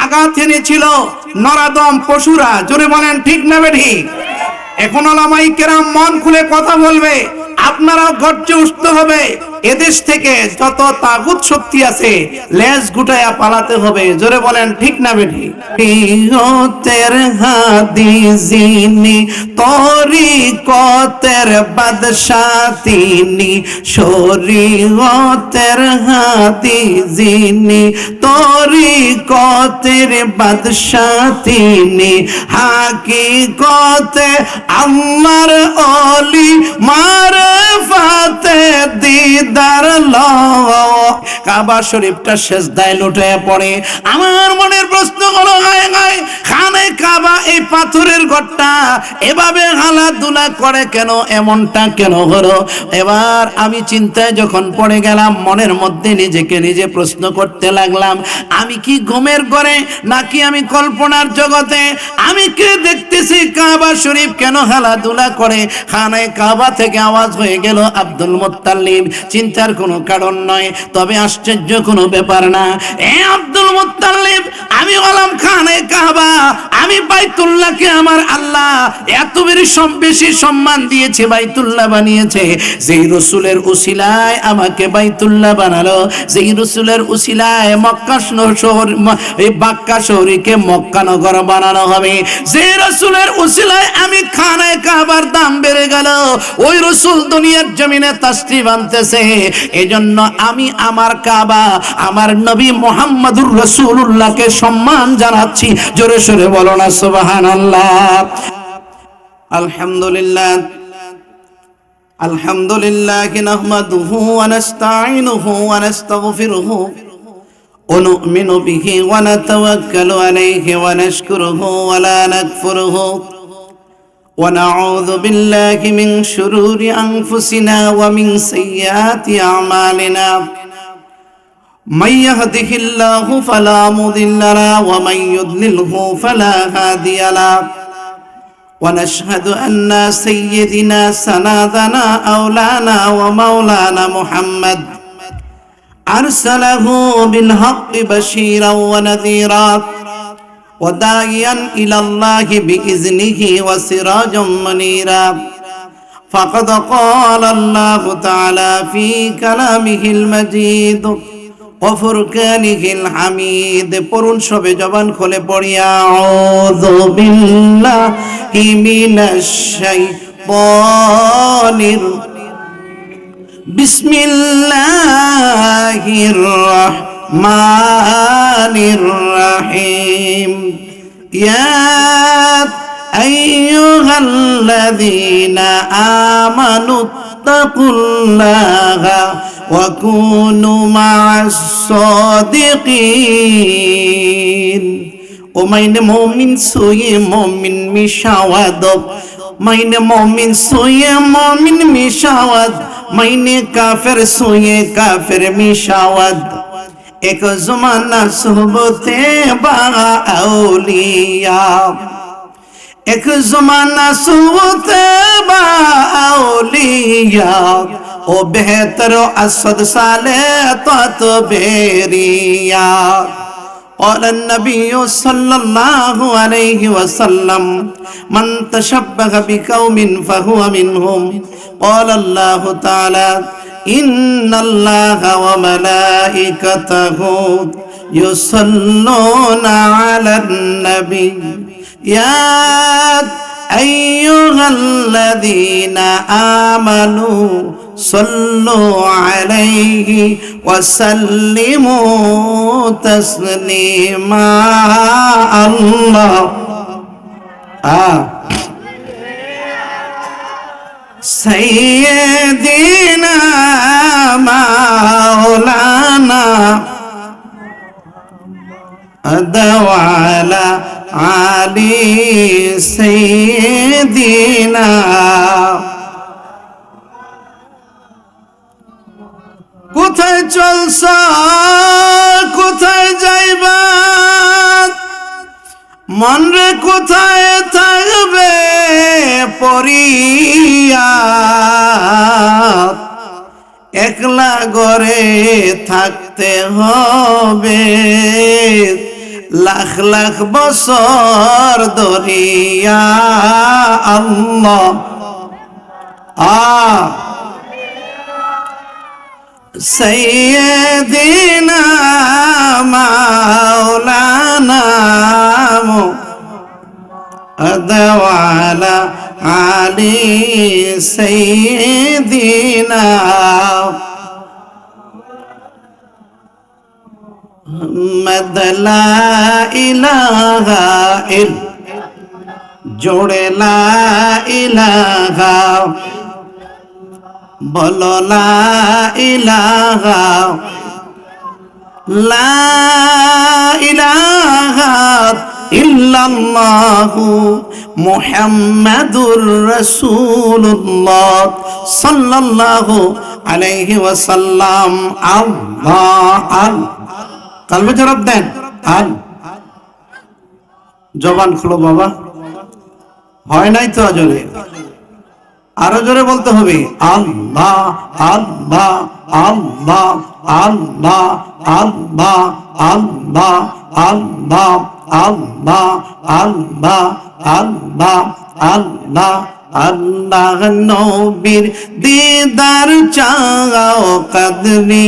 আঘাত এনেছিল নরাদম পশুরা। জোরে বলেন ঠিক না বেঠিক? এখন ওলামায়ে কেরাম মন খুলে কথা বলবে, আপনারাও গর্জে উঠতে হবে। এদেশ থেকে যত তাগুত শক্তি আছে লেজ গুটায়া পালাতে হবে। জোরে বলেন ঠিক না বেঠিক? শরীয়তের হাদি যিনি, তরিকতের বাদশা তিনি, শরীয়তের হাদি যিনি, তরিকতের বাদশা তিনি, হাকিকতে আমার অলি, মারফাতে দিদার লও। কাবা শরীফটা সেজদায় লুটে পড়ে। আমার মনের প্রশ্ন হলো, হায় হায়, খানে কাবা এই পাথরের ঘরটা এভাবে হালাদুলা করে কেন? এমনটা কেন হলো? এবার আমি চিন্তায় যখন পড়ে গেলাম, মনের মধ্যে নিজেকে নিজে প্রশ্ন করতে লাগলাম, আমি কি ঘুমের ঘরে নাকি আমি কল্পনার জগতে? আমি কে দেখতেছি কাবা শরীফ কেন হালাদুলা করে? খানে কাবা থেকে আওয়াজ হয়ে গেল আব্দুল মুত্তালিব। চিন্তার কোনো কারণ নয়, তবে আশ্চর্য কোনো ব্যাপার না। এ আব্দুল মুত্তালিব, আমি হলাম খানে কাবা, আমি বাইতুল্লাহকে আমার আল্লাহ এত বেশি সম্মান দিয়েছে, বাইতুল্লাহ বানিয়েছে। যেই রসুলের উসিলায় আমাকে বাইতুল্লাহ বানালো, যেই রসুলের উসিলায় মক্কা শহর, এই বাক্কা শহরকে মক্কা নগর বানানো হবে, যে রসুলের উসিলায় আমি খানে কাবার দাম বেড়ে গেল, ওই রসুল দুনিয়ার জমিনে তাশরীফ আনতেছে। এজন্য আমি আমার কাবা, আমার নবী মুহাম্মদুর রাসূলুল্লাহকে সম্মান জানাচ্ছি। জোরে সোরে বলো না সুবহানাল্লাহ। আলহামদুলিল্লাহ, আলহামদুলিল্লাহ নাহমাদুহু ওয়া নাস্তাঈনুহু ওয়া নাস্তাগফিরুহু ওয়া নু'মিনু বিহি ওয়া নাতাওয়াক্কালু আলাইহি ওয়া নাশকুরুহু ওয়া লা নাকফুরুহু ওয়া নাউযু বিল্লাহি মিন শুরুরি আনফুসিনা ওয়া মিন সাইয়্যাতি আমালিনা। من يهده الله فلا مضل له ومن يضلله فلا هادي له ونشهد أن سيدنا سندنا أولانا ومولانا محمد أرسله بالحق بشيرا ونذيرا وداعيا إلى الله بإذنه وسراجا منيرا فقد قال الله تعالى في كلامه المجيد ওফুরকানিহিল হামিদ। পড়ুন সবে জবান খুলে পড়ি, আউযু বিল্লাহি মিনাশ শাইতানির বিসমিল্লাহির রাহমানির রাহিম। ইয়া আইয়ুহাল্লাযীনা আমানু তাকুল্লাহা ওয়া কুনু মা'আস সাদিকিন। ও মাইনে মুমিন সোয়ে মুমিন মিশাওয়াদ, মাইনে মুমিন সোয়ে মুমিন মিশাওয়াদ, মাইনে কাফের সোয়ে কাফের মিশাওয়াদ। এক জমানা সোহবতে বা আউলিয়া, এক জমানা সোহবতে বা আউলিয়া, ও বেহতর আসদ সালে তত বেরিয়া। قال النبي صلى الله عليه وسلم من تشبه بقوم فهو منهم. قال الله تعالى إن الله وملائكته يصلون على النبي يا أيها الذين آمنوا صلوا عليه وسلموا تسليما. الله سيدنا مولانا أدوى علي سيدنا. কোথায় চলছ, কোথায় যাইবা, মন রে কোথায় থাকবে পরিয়া? একলা ঘরে থাকতে হবে, লাখ লাখ বছর দরিয়া আল্লাহ সাইয়্যিদিনা মাওলানা আদওয়ালা আলী সাইয়্যিদিনা মুহাম্মদ লা ইলাহা জোড়ে লা ইলাহা বলো লা ইলাহা লা ইলাহা ইল্লাল্লাহু মুহাম্মাদুর রাসূলুল্লাহ সাল্লাল্লাহু আলাইহি ওয়াসাল্লাম। আল্লাহ কালবে জবাব দেন জবান খুলো বাবা, হয় নাই তো জোরে, আরো জোরে বলতে হবে আল্লাহ আল্লাহ আল্লাহ আল্লাহ আল্লাহ আল্লাহ আল্লাহ আল্লাহ আল্লাহ আল্লাহ আল্লাহ আল্লাহ নবীর দিদার চাও কদরি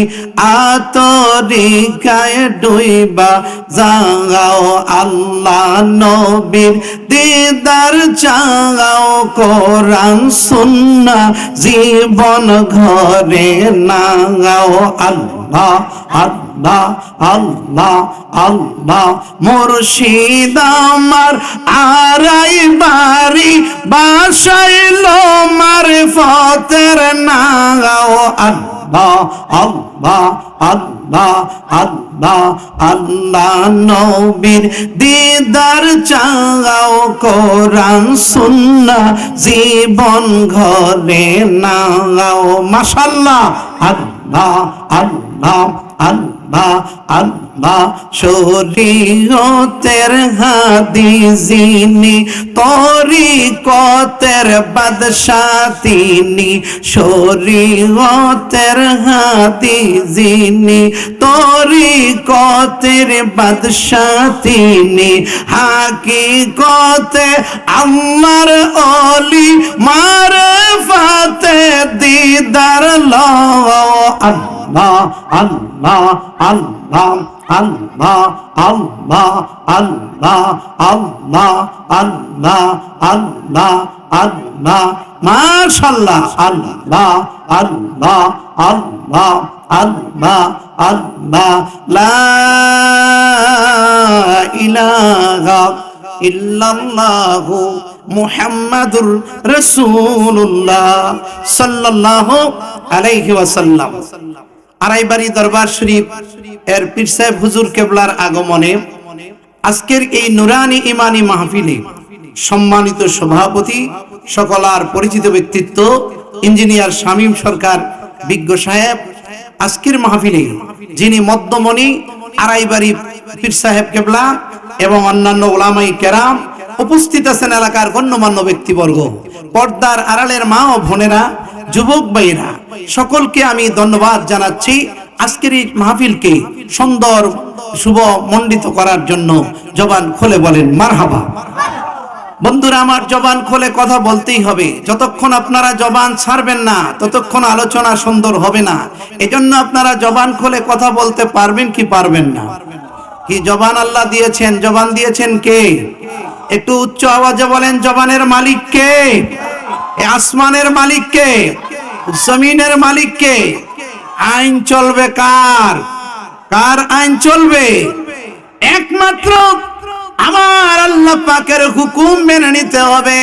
আতরি গায়ে ডুইবা যাও আল্লাহ নবীর দিদার চাও কোরআন সুন্নাহ জীবন ঘরে নাও আল্লাহ আল্লাহ আল্লাহ আল্লাহ মুর্শিদ আমার আড়াই বাড়ি বাসাইলো মারিফতের নাও আল্লাহ আল্লাহ আল্লাহ আল্লাহ আল্লাহ নবীর দিদার চাও কোরআন সুন্নাহ জীবন ঘরে নাও মাশাআল্লাহ আল্লাহ আল্লাহ আল্লাহ আল্লাহ শরীয়তের হাদি যিনি তরিকতের বাদশাহ তিনি শরীয়তের হাদি যিনি তরিকতের বাদশাহ তিনি হাকিকতে আল্লাহর ওলি মারফতে দিদার লও আল্লাহ আল্লাহ আল্লাহ আল্লাহ আল্লাহ আল্লাহ আল্লাহ আল্লাহ আল্লাহ আল্লাহ মাশাআল্লাহ আল্লাহ আল্লাহ আল্লাহ আল্লাহ আল্লাহ লা ইলাহা ইল্লাল্লাহু মুহাম্মাদুর রাসূলুল্লাহ সাল্লাল্লাহু আলাইহি ওয়াসাল্লাম। আড়াইবাড়ি দরবার শরীফ এর পীর সাহেব হুজুর কেবলার আগমনে আজকের এই নুরানি ইমানি মাহফিলে সম্মানিত সভাপতি সকলার পরিচিত ব্যক্তিত্ব ইঞ্জিনিয়ার শামীম সরকার বিজ্ঞ সাহেব, আজকের মাহফিলে যিনি মধ্যমণি আড়াইবাড়ি পীর সাহেব কেবলা এবং অন্যান্য উলামায়ে কেরাম উপস্থিত আছেন, এলাকার গণ্যমান্য ব্যক্তিবর্গ, পর্দার আড়ালের মা ও বোনেরা, যুবক ভাইরা, সকলকে আমি ধন্যবাদ জানাচ্ছি আজকের এই মাহফিলকে সুন্দর শুভ মণ্ডিত করার জন্য। জবান খুলে বলেন মারহাবা। বন্ধুরা আমার, জবান খুলে কথা বলতেই হবে। যতক্ষণ আপনারা জবান ছাড়বেন না ততক্ষণ আলোচনা সুন্দর হবে না। এজন্য আপনারা জবান খুলে কথা বলতে পারবেন কি পারবেন না? কি জবান আল্লাহ দিয়েছেন? জবান দিয়েছেন কে? একটু উচ্চ আওয়াজে বলেন, জবানের মালিক কে? আসমানের মালিক কে? জমিনের মালিক কে? আইন চলবে কার? কার আইন চলবে? একমাত্র আমার আল্লাহ পাকের হুকুম মেনে নিতে হবে,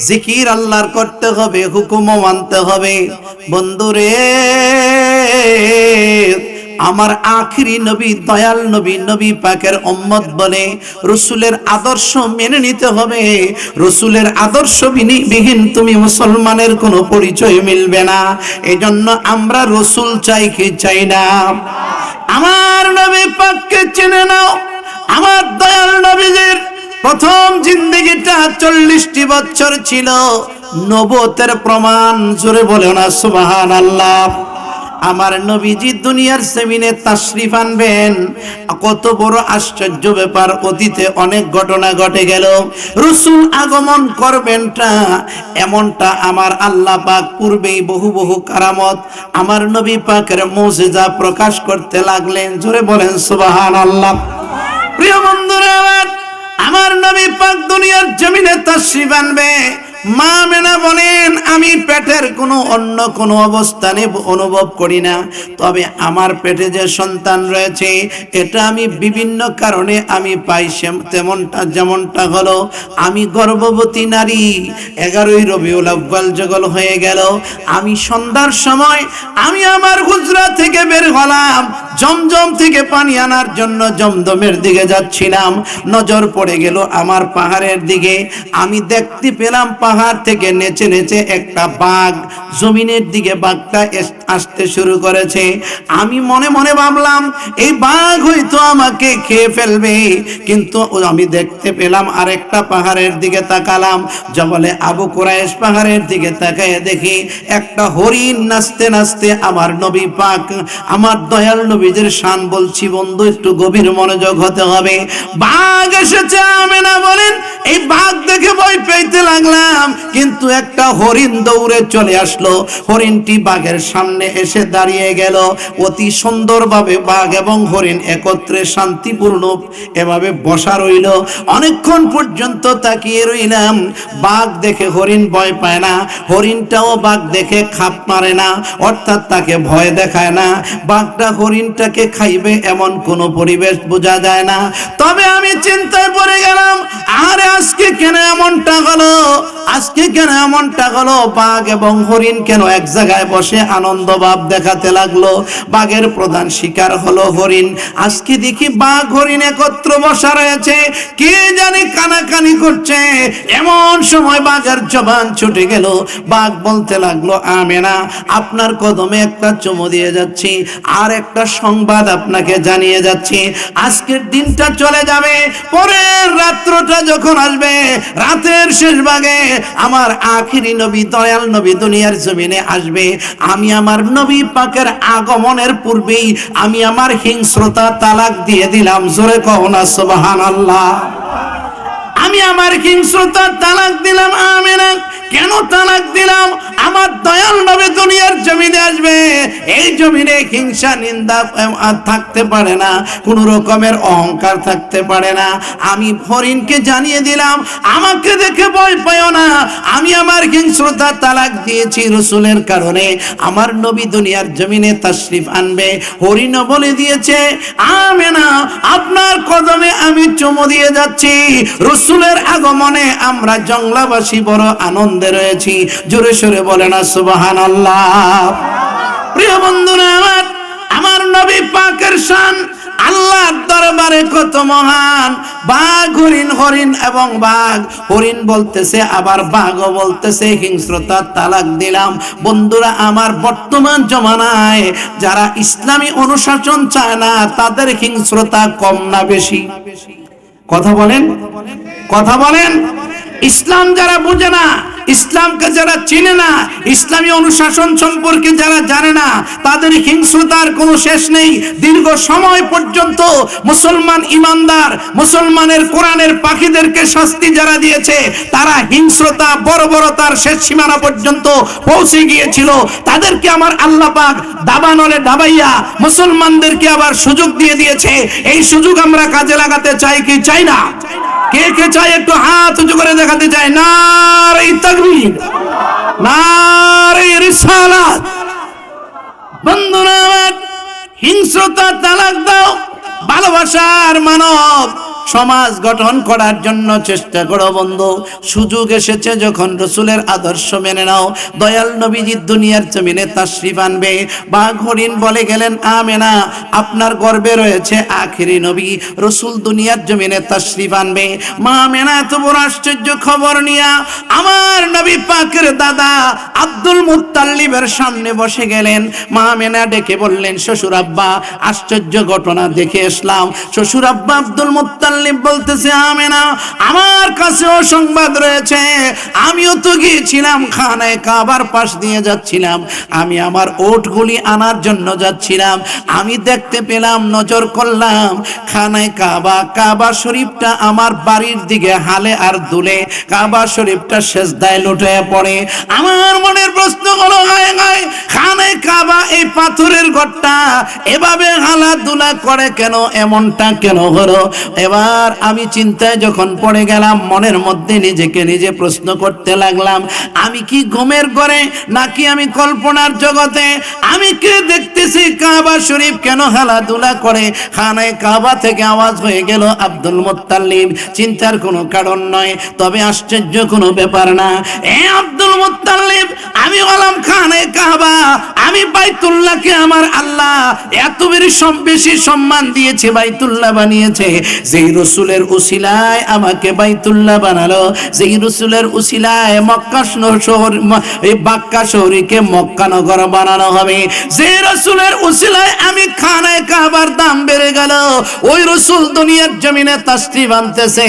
জিকির আল্লাহর করতে হবে, হুকুমও মানতে হবে। বন্ধুরে আমার আখিরি নবী, দয়াল নবী, নবী পাকের উম্মত বলে রাসূলের আদর্শ মেনে নিতে হবে। রাসূলের আদর্শ বিহীন তুমি মুসলমানের কোনো পরিচয় মিলবে না। এজন্য আমরা রাসূল চাই কি চাই না? আমার নবী পাককে চিনে নাও। আমার দয়াল নবীজির প্রথম জিন্দেগিটা 40টি বছর ছিল, নবুয়তের প্রমাণ। জোরে বলে না সুবহানাল্লাহ। আমার নবীজি দুনিয়ার জমিনে তাশরিফ আনবেন। কত বড় আশ্চর্য ব্যাপার, অতীতে অনেক ঘটনা ঘটে গেল, রাসূল আগমন করবেনটা এমনটা আমার আল্লাহ পাক পূর্বেই বহু বহু কারামত আমার নবী পাকের মুজিজা প্রকাশ করতে লাগলেন। জোরে বলেন সুবহানাল্লাহ। প্রিয় বন্ধুরা, আমার নবী পাক দুনিয়ার জমিনে তাশরিফ আনবে। মা আমেনা বলেন, আমি পেটের কোনো অন্য কোনো অবস্থানে অনুভব করি না, তবে আমার পেটে যে সন্তান রয়েছে এটা আমি বিভিন্ন কারণে আমি পাই। যেমনটা হলো, আমি গর্ভবতী নারী, 11ই রবিউল আউয়াল যখন হয়ে গেল, আমি সন্ধ্যার সময় আমি আমার হুজরা থেকে বের হলাম, জমজম থেকে পানি আনার জন্য জমজমের দিকে যাচ্ছিলাম। নজর পড়ে গেল আমার পাহাড়ের দিকে। আমি দেখতে পেলাম পাহাড় থেকে নেচে নেচে একটা বাঘ জমিনের দিকে বাঘটা আসতে শুরু করেছে। আমি মনে মনে ভাবলাম এই বাঘ হয়তো আমাকে খেয়ে ফেলবে, কিন্তু আমি দেখতে পেলাম আরেকটা পাহাড়ের দিকে তাকালাম, জবলে আবু কুরাইশ পাহাড়ের দিকে তাকায় দেখি একটা হরিণ নাচতে নাচতে আমার নবী পাক, আমার দয়াল নবীদের শান বলছি বন্ধু, একটু গভীর মনোযোগ হতে হবে। বাঘ এসেছে। আমেনা বলেন, এই বাঘ দেখে ভয় পেতে লাগলাম, কিন্তু একটা হরিণ দৌড়ে চলে আসলো। হরিণটি বাঘের সামনে এসে দাঁড়িয়ে গেল। অতি সুন্দরভাবে বাঘ এবং হরিণ একত্রে শান্তিপূর্ণ এভাবে বসা রইল। অনেকক্ষণ পর্যন্ত তাকিয়ে রইলাম। বাঘ দেখে হরিণ ভয় পায় না, হরিণটাও বাঘ দেখে খাপ মারে না, অর্থাৎ তাকে ভয় দেখায় না। বাঘটা হরিণটাকে খাইবে এমন কোনো পরিবেশ বোঝা যায় না। তবে আমি চিন্তায় পড়ে গেলাম, আরে আজকে কেন এমনটা হলো, আজকে কেন এমনটা হলো, বাঘ এবং হরিণ কেন এক জায়গায় বসে আনন্দ ভাব দেখাতে লাগলো। বাঘের প্রধান শিকার হলো হরিণ। আজকে দেখি বাঘ হরিণ একত্র বসা রয়েছে, কে জানি কানাকানি করছে। এমন সময় বাঘের জবান ছুটে গেল। বাঘ বলতে লাগলো, আমেনা, আপনার কদমে একটা চুমু দিয়ে যাচ্ছি, আর একটা সংবাদ আপনাকে জানিয়ে যাচ্ছি। আজকের দিনটা চলে যাবে, পরের রাত্রটা যখন আসবে, রাতের শেষ ভাগে আমার আখিরি নবী দয়াল নবী দুনিয়ার জমিনে আসবে। আমি আমার নবী পাকের আগমনের পূর্বেই আমি আমার হিংস্রতা তালাক দিয়ে দিলাম। জোরে কও না সুবহানাল্লাহ। আমি আমার হিংস্রতা তালাক দিলাম। আমেনা, কেন তালাক দিলাম? আমার দয়াল নবী দুনিয়ার জমিনে আসবে, এই জমিনে হিংসা নিন্দা থাকতে পারে না, কোন রকমের অহংকার থাকতে পারে না। আমি হরিণকে জানিয়ে দিলাম, আমাকে দেখে ভয় পাইও না, আমি আমার হিংস্রতা তালাক দিয়েছি রাসূলের কারণে। আমার নবী দুনিয়ার জমিনে তাশরিফ আনবে। হরিণও বলে দিয়েছে, আমেনা, আপনার কদমে আমি চুমু দিয়ে যাচ্ছি। রাসূলের আগমনে আমরা জংলাবাসী বড় আনন্দে রয়েছি। জোরে সোরে বলে না সুবহানাল্লাহ। প্রিয় বন্ধুরা, আমার নবী পাকের শান আল্লাহর দরবারে কত মহান। বাঘ হরিণ, হরিণ এবং বাঘ, হরিণ বলতেছে আবার বাঘও বলতেছে হিংস্রতা তালাক দিলাম। বন্ধুরা আমার, বর্তমান জমানায় যারা ইসলামী অনুশাসন চায় না তাদের হিংস্রতা কম না বেশি? কথা বলেন, কথা বলেন। ইসলাম যারা বুঝে না, ইসলামকে যারা চিনে না, ইসলামী অনুশাসন সম্পর্কে যারা জানে না, তাদের হিংস্রতার কোনো শেষ নেই। দীর্ঘ সময় পর্যন্ত মুসলমান ইমানদার, মুসলমানের কোরআনের পাখিদেরকে শাস্তি যারা দিয়েছে, তারা হিংস্রতা বর্বরতার শেষ সীমানা পর্যন্ত পৌঁছে গিয়েছিল। তাদেরকে আমার আল্লাহ পাক দাবানলে দাবাইয়া মুসলমানদেরকে আবার সুযোগ দিয়ে দিয়েছে। এই সুযোগ আমরা কাজে লাগাতে চাই কি চাই না? কে কে চাই একটু হাত উঁচু করে দেখাতে চাই? নারে তাকবীর, নারে রিসালাত। বন্ধুরা আমার, হিংস্রতা তালাক দাও, ভালোবাসার মানব সমাজ গঠন করার জন্য চেষ্টা করো বন্ধু। সুযোগ এসেছে যখন রাসূলের আদর্শ মেনে নাও। দয়াল নবীজি দুনিয়ার জমিনে তাশরিফ আনবে। বাঘ হরিণ বলে গেলেন, আমেনা, আপনার গর্ভে রয়েছে আখিরি নবী, রাসূল দুনিয়ার জমিনে তাশরিফ আনবে। মা আমেনা এত বড় আশ্চর্য খবর নিয়া আমার নবী পাকের দাদা আব্দুল মুত্তালিবের সামনে বসে গেলেন। মা আমেনা ডেকে বললেন, শ্বশুর আব্বা, আশ্চর্য ঘটনা দেখে আসলাম। শ্বশুর আব্বা আব্দুল মুত্তালিব মুত্তালিব বলতেছে, আমেনা আমার কাছেও সংবাদ রয়েছে, আমিও তো গিয়েছিলাম খানায় কাবার পাশ দিয়ে যাচ্ছিলাম, আমি আমার ওটগুলি আনার জন্য যাচ্ছিলাম, আমি দেখতে পেলাম, নজর করলাম খানায় কাবা শরীফটা আমার বাড়ির দিকে হালে আর দুলে, কাবা শরীফটা সেজদায় লুটে পড়ে। আমার মনের প্রশ্ন হলো, খানায় কাবা এই পাথরের ঘরটা এভাবে হালা দুলা করে কেন, এমনটা কেন হলো? এবার আমি চিন্তায় যখন পড়ে গেলাম, মনের মধ্যে নিজেকে নিজে প্রশ্ন করতে লাগলাম, আমি কি ঘুমের ঘরে নাকি আমি কল্পনার জগতে? আমি কে দেখতেছি কাবা শরীফ কেন হালাদুলা করে? খানায় কাবা থেকে আওয়াজ হয়ে গেল আব্দুল মুত্তালিব। চিন্তার কোনো কারণ নয়, তবে আশ্চর্য কোনো ব্যাপার না। এ আব্দুল মুত্তালিব, আমি হলাম খানায় কাবা, আমি বাইতুল্লাহকে আমার আল্লাহ এত বেশি সম্মান দিয়েছে, বাইতুল্লাহ বানিয়েছে। যেই রসুলের উসিলায় আমাকে বাইতুল্লাহ বানালো, যেই রসুলের উসিলায় মক্কা শহর, এই বাক্কা শহরকে মক্কা নগর বানানো হবে, যে রসুলের উসিলায় আমি খানায় কাবার দাম বেড়ে গেল, ওই রসুল দুনিয়ার জমিনে তাশরীফ আনতেছে।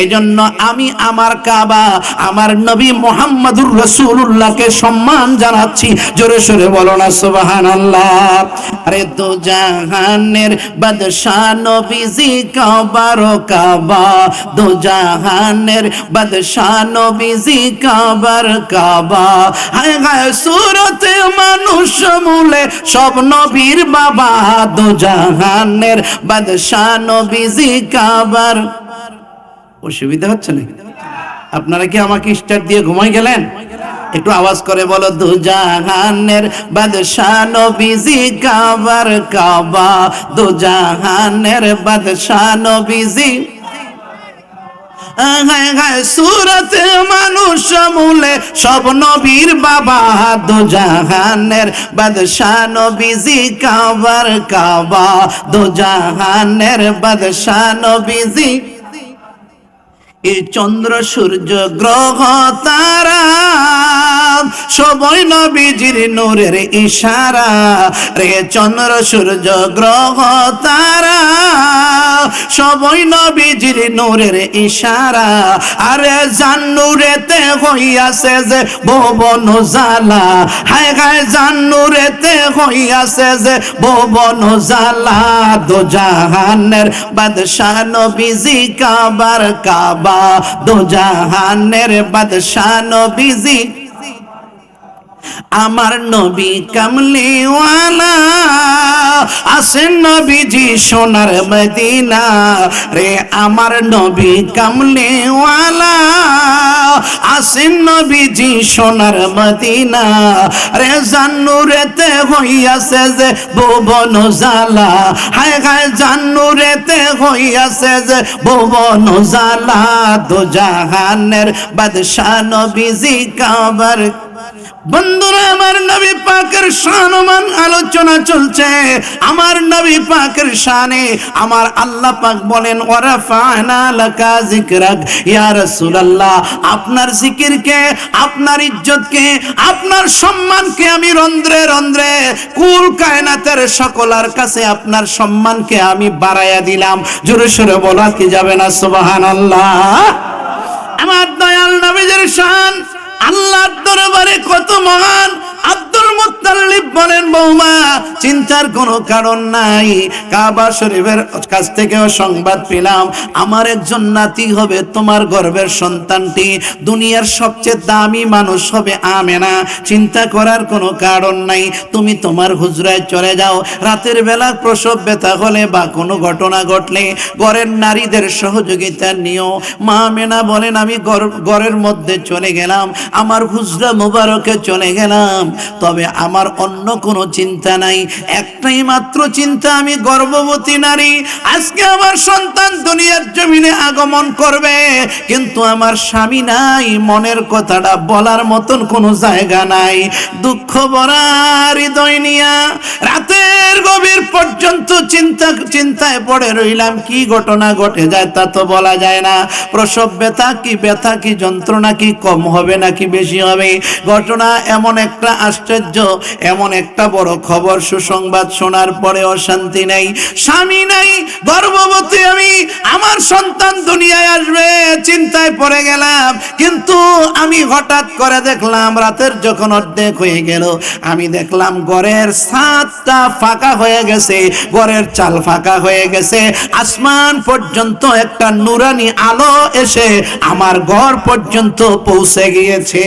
এজন্য আমি আমার কাবা, আমার নবী মুহাম্মদুর রাসূলুল্লাহকে সম্মান জানাচ্ছি। জোরে সোরে বলো না সুবহানাল্লাহ। আরে দো জাহানের বাদশা নবীজি কাবার কাবা, দো জাহানের বাদশা নবীজি কাবার কাবা, হায় হায় সুরতে মানুষ মূলে সব নবীর বাবা, দো জাহানের বাদশা নবীজি কাবার। অসুবিধা হচ্ছে না? আপনারা কি আমাকে স্টার্ট দিয়ে ঘুমাই গেলেন? একটু আওয়াজ করে বলো, দু জাহানের বাদশা নবীজি কাবার কাবা, দু জাহানের বাদশা নবীজি। সুরতে মানুষ মূলে সব নবীর বাবা, দু জাহানের বাদশা নবীজি কাবার কাবা, দু জাহানের বাদশা নবীজি। এই চন্দ্র সূর্য গ্রহ তারা সবই নবীজির নূরের ইশারা, রে চন্দ্র সূর্য গ্রহ তারা সবই নবীজির নূরের ইশারা। আরে জান নূরেতে হইয়াছে যে ভুবন জালা, হায় হায় জান নূরেতে হইয়াছে যে ভুবন জালা, দো জাহানের বাদশা নবীজি কাবার কাবা, দো জাহানের বাদশা নবীজি। আমার নবী কামলিওয়ালা আসেন নবীজি সোনার মদিনা, রে আমার নবী কামলিওয়ালা আসেন নবীজি সোনার মদিনা, রে জান্নুরেতে হইয়াছে যে ভুবন জালা, হায় হায় জান্নুরেতে হইয়াছে যে ভুবন জালা, দো জাহানের বাদশা নবীজি কাবার। বন্ধুরা, আমার নবী পাকের শানমান আলোচনা চলছে। আমার নবী পাকের শানে আমার আল্লাহ পাক বলেন, ওয়ারাফা'না লাকা যিকরাক, ইয়া রাসূলুল্লাহ আপনার জিকিরকে, আপনার ইজ্জতকে, আপনার সম্মানকে আমি রন্ধ্রে রন্ধ্রে কুল কায়নাতের সকলের কাছে আপনার সম্মানকে আমি বাড়াইয়া দিলাম। জোরে সোরে বলা কি যাবে না সুবহানাল্লাহ? আমার দয়াল নবীর শান আল্লাহর দরবারে কত মহান। আব্দুল মুত্তালিব বলেন, বৌমা চিন্তার কোনো কারণ নাই, কাবা শরীফের কাছ থেকেও সংবাদ পেলাম আমার একজন নাতি হবে, তোমার গর্ভের সন্তানটি দুনিয়ার সবচেয়ে দামি মানুষ হবে আমেনা। চিন্তা করার কোনো কারণ নাই, তুমি তোমার হুজরায় চলে যাও। রাতের বেলা প্রসব ব্যথা হলে বা কোনো ঘটনা ঘটলে ঘরের নারীদের সহযোগিতা নিও। মা আমেনা বলেন, আমি ঘরের মধ্যে চলে গেলাম, আমার হুজরা মুবারকে চলে গেলাম, তবে আমার অন্য কোনো চিন্তা নাই, একটাই মাত্র চিন্তা, আমি গর্ভবতী নারী, আজকে আমার সন্তান দুনিয়ার জমিনে আগমন করবে, কিন্তু আমার স্বামী নাই, মনের কথাটা বলার মতন কোনো জায়গা নাই। দুঃখ ভরা হৃদয় নিয়া রাতের গভীর পর্যন্ত চিন্তায় পড়ে রইলাম, কি ঘটনা ঘটে যায় তা তো বলা যায় না। প্রসব ব্যথা কি যন্ত্রণা কি কম হবে নাকি বেশি হবে? ঘটনা এমন একটা আশ্চর্য, এমন একটা বড় খবর, সুসংবাদ শোনার পরে অশান্তি নেই, স্বামী নাই, গর্ভবতী আমি, আমার আমার সন্তান দুনিয়ায় আসবে চিন্তায় পড়ে গেলাম। কিন্তু আমি হঠাৎ করে দেখলাম রাতের যখন অর্ধেক হয়ে গেল, আমি দেখলাম ঘরের ছাদটা ফাঁকা হয়ে গেছে, ঘরের চাল ফাঁকা হয়ে গেছে, আসমান পর্যন্ত একটা নুরানি আলো এসে আমার ঘর পর্যন্ত পৌঁছে গিয়েছে।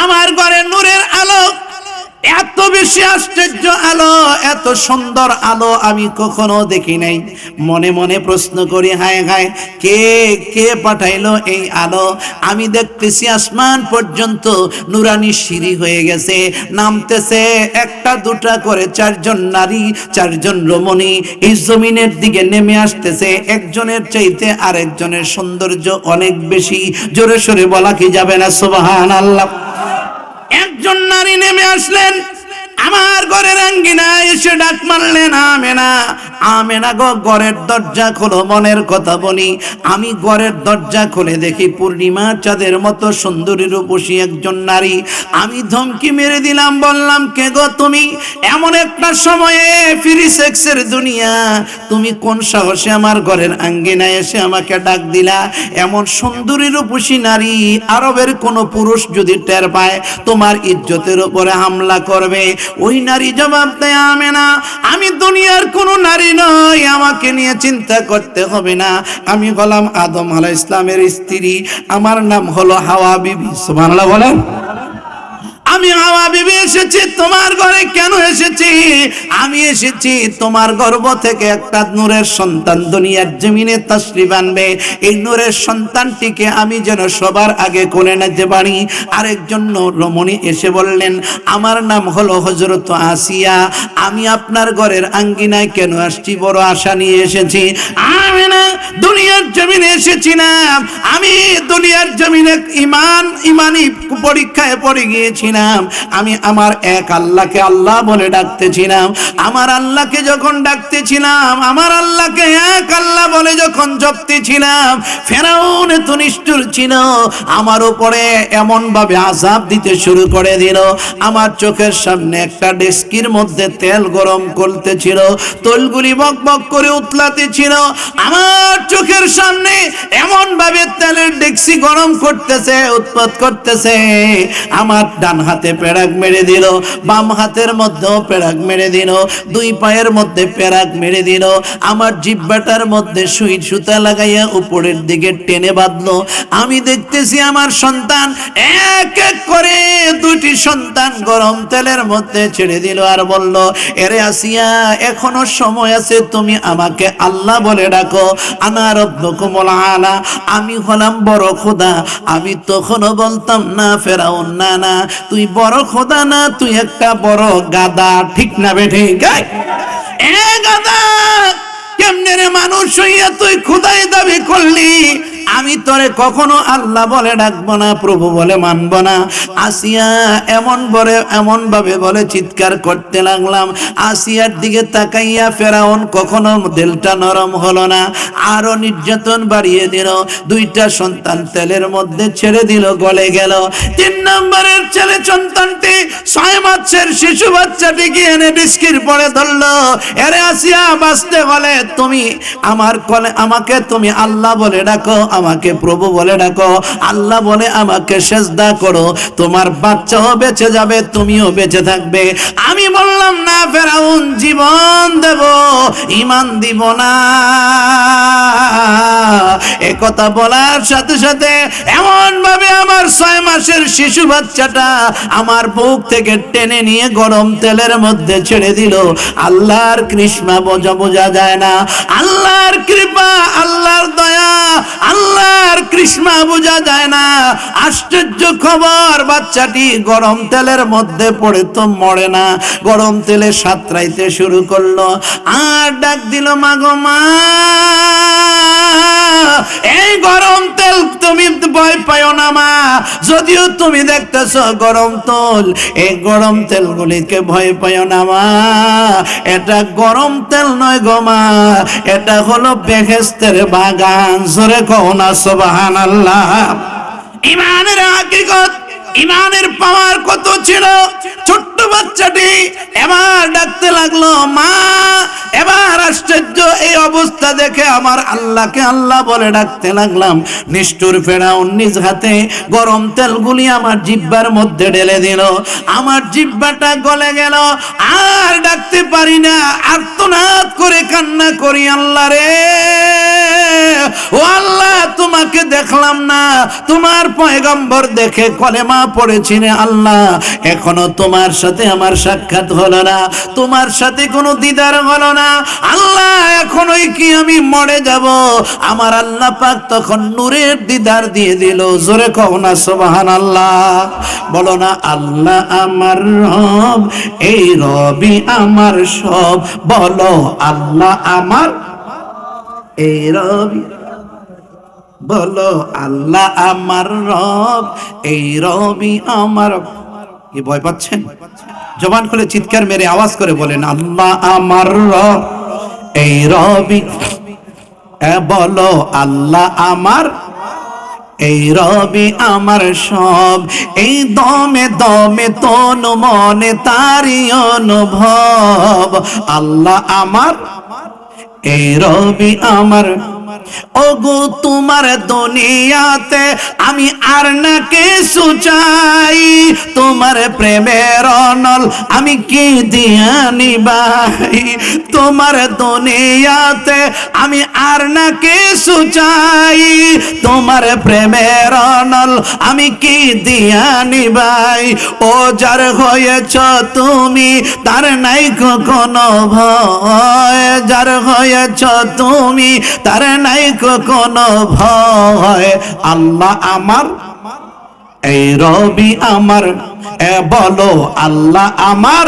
আমার ঘরে নূরের আলো, এত বেশি আশ্চর্য আলো, এত সুন্দর আলো আমি কখনো দেখি নাই। মনে মনে প্রশ্ন করি, হায় হায়, কে কে পাঠাইলো এই আলো? আমি দেখতেছি আসমান পর্যন্ত নুরানি সিঁড়ি হয়ে গেছে, নামতেছে একটা দুটা করে চারজন নারী, চারজন রমণী এই জমিনের দিকে নেমে আসতেছে। একজনের চাইতে আরেকজনের সৌন্দর্য অনেক বেশি। জোরে সোরে বলা কি যাবে না সুবহানাল্লাহ। একজন নারী নেমে আসলেন আমার ঘরের আঙ্গিনায়, এসে ডাক মারলেন, আমেনা, আমেনা গো, ঘরের দরজা খোলো, মনের কথা বলি। আমি ঘরের দরজা খুলে দেখি পূর্ণিমা চাঁদের মতো সুন্দরী রূপসী একজন নারী। আমি ধমকি মেরে দিলাম, বললাম, কে গো তুমি? এমন একটা সময়ে ফ্রি সেক্সের দুনিয়া, তুমি কোন সাহসে আমার ঘরের আঙ্গিনায় এসে আমাকে ডাক দিলা? এমন সুন্দরী রূপসী নারী আরবের কোন পুরুষ যদি টের পায় তোমার ইজ্জতের উপরে হামলা করবে। ওই নারী জবাব দেয়, আমেনা, আমি দুনিয়ার কোন নারী নই, আমাকে নিয়ে চিন্তা করতে হবে না। আমি হলাম আদম আলাইহিস সালামের স্ত্রী, আমার নাম হলো হাওয়া বিবি। সুবহানাল্লাহ বলেন। আমি হাওয়া বিবি এসেছি তোমার ঘরে। কেন এসেছি? আমি এসেছি তোমার গর্ভ থেকে একটা নূরের সন্তান দুনিয়ার জমিনে তাশরীফ আনবে। এই নূরের সন্তানটিকে আমি যেন সবার আগে কোলে নিতে পারি। আরেকজন রমণী এসে বললেন, আমার নাম হলো হযরত আসিয়া, আমি আপনার ঘরের আঙ্গিনায় কেন আসছি? বড় আশা নিয়ে এসেছি। আমি না দুনিয়ার জমিনে এসেছি না, আমি দুনিয়ার জমিনে ইমানি পরীক্ষায় পড়ে গিয়েছিলাম। আমি আমার এক আল্লাহকে আল্লাহ বলে ডাকতেছিলাম। আমার আল্লাহকে যখন ডাকতেছিলাম, আমার আল্লাহকে এক আল্লাহ বলে যখন জপতেছিলাম, ফেরাউন এত নিষ্ঠুর ছিল, আমার উপরে এমন ভাবে আযাব দিতে শুরু করে দিল। আমার চোখের সামনে একটা ডেস্কির মধ্যে তেল গরম করতেছিল, তৈলগুলি বক বক করে উতলাতেছিল। আমার চোখের সামনে এমন ভাবে তেলের ডেক্সি গরম করতেছে, উৎপাত করতেছে। আমার ডান হাতে পেরাক মেরে দিল, বাম হাতের মধ্যেও পেরাক মেরে দিল, দুই পায়ের মধ্যে পেরাক মেরে দিল। আমার জিহ্বাটার মধ্যে সুই সুতা লাগাইয়া উপরের দিকে টেনে বাঁধলো। আমি দেখতেছি আমার সন্তান এক এক করে দুটি সন্তান গরম তেলের মধ্যে ছেড়ে দিল আর বলল, এরে আসিয়া, এখনো সময় আছে, তুমি আমাকে আল্লাহ বলে ডাকো। আনা রব্বুকুমুল আলা, আমি হলাম বড় খোদা। আমি তখনও বলতাম না ফেরাউন, না না, তুই বড় খোদা না, তুই একটা বড় গাদা। ঠিক না বেঠে? এ গাদা, কেমনে রে মানুষ হইয়া তুই খোদাই দাবি করলি? আমি তোরে কখনো আল্লাহ বলে ডাকবো না, প্রভু বলে মানবো না। আসিয়া এমন ভাবে বলে চিৎকার করতে লাগলাম। আসিয়ার দিকে তাকাইয়া ফেরাউন কখনো দিলটা নরম হলো না, আরো নির্যাতন বাড়িয়ে দিল। দুইটা সন্তান তেলের মধ্যে ছেড়ে দিল, গলে গেল। 3 নম্বরের ছেলে সন্তানটি 6 মাসের শিশু বাচ্চাটিকে এনে ডিস্কির পরে ধরলো। এরে আসিয়া, বাঁচতে হলে তুমি আমার কোলে, আমাকে তুমি আল্লাহ বলে ডাকো, আমাকে প্রভু বলে ডাকো, আল্লাহ বলে আমাকে সেজদা করো, তোমার বাচ্চাও বেঁচে যাবে, তুমিও বেঁচে থাকবে। আমি বললাম, না ফেরাউন, জীবন দেব, ঈমান দিব না। একথা বলার সাথে সাথে এমন ভাবে আমার 6 মাসের শিশু বাচ্চাটা আমার বুক থেকে টেনে নিয়ে গরম তেলের মধ্যে ছেড়ে দিল। আল্লাহর কৃষ্ণা বোঝা যায় না, আল্লাহর কৃপা, আল্লাহর দয়া, আল্লাহর কৃষ্ণা বোঝা যায় না। আশ্চর্য খবর, বাচ্চাটি গরম তেলের মধ্যে পড়ে তো মরে না, গরম তেলে সাঁতরাইতে শুরু করলো। আর ডাক দিল, মা গো মা, এই গরম তেল তুমি ভয় পাও না মা, যদিও তুমি দেখতেছ গরম তেল, এই গরম তেলগুলিকে ভয় পাও না মা, এটা গরম তেল নয় গো মা, এটা হলো বেহেশতের বাগান। জোরে কও না সুবহানাল্লাহ। ঈমানের হাকিকত ইমানের পাওয়ার কত ছিল। ছোট্ট বাচ্চাটি এবার ডাকতে লাগলো মা। এবার আশ্চর্য এই অবস্থা দেখে আমার আল্লাহকে আল্লাহ বলে ডাকতে লাগলাম। নিষ্ঠুর ফেরাউন নিজ হাতে গরম তেলগুলি আমার জিহ্বার মধ্যে ঢেলে দিল। আমার জিহ্বাটা গলে গেল, আর ডাকতে পারি না, আর্তনাদ করে কান্না করি, আল্লাহ রে ও আল্লাহ, তোমাকে দেখলাম না, তোমার পয়গম্বর দেখে কলেমা পড়েছি রে আল্লাহ, এখনো তোমার সাথে আমার সাক্ষাৎ হলো না, তোমার সাথে কোনো দিদার হলো না আল্লাহ, এখনোই কি আমি মরে যাব? আমার আল্লাহ পাক তখন নূরের দিদার দিয়ে দিল। জোরে কও না সুবহানাল্লাহ, বলো না আল্লাহ আমার রব, এই রবি আমার সব, বলো আল্লাহ আমার এই রবি, বলো আল্লাহ আমার রব, এই রবি আমার। কি ভয় পাচ্ছেন? জবান খুলে চিৎকার মেরে আওয়াজ করে বলেন আল্লাহ আমার রব, এই রবি, বলো আল্লাহ আমার এই রবি আমার সব, এই দমে দমে তন মনে তারি অনুভব, আল্লাহ আমার এই রবি আমার। ওগো তোমার দুনিয়াতে আমি আর না কিছু চাই, তোমার প্রেমের অনল আমি কি দিয়া নিবাই, তোমার দুনিয়াতে আমি আর না কিছু চাই, তোমার প্রেমের অনল আমি কি দিয়া নিবাই। ও যার হয়েছ তুমি তার নাই কোনো ভয়, যার হয়েছ তুমি তার নাই কোনো ভয়, আল্লাহ আমার এই রবি আমার, বলো আল্লাহ আমার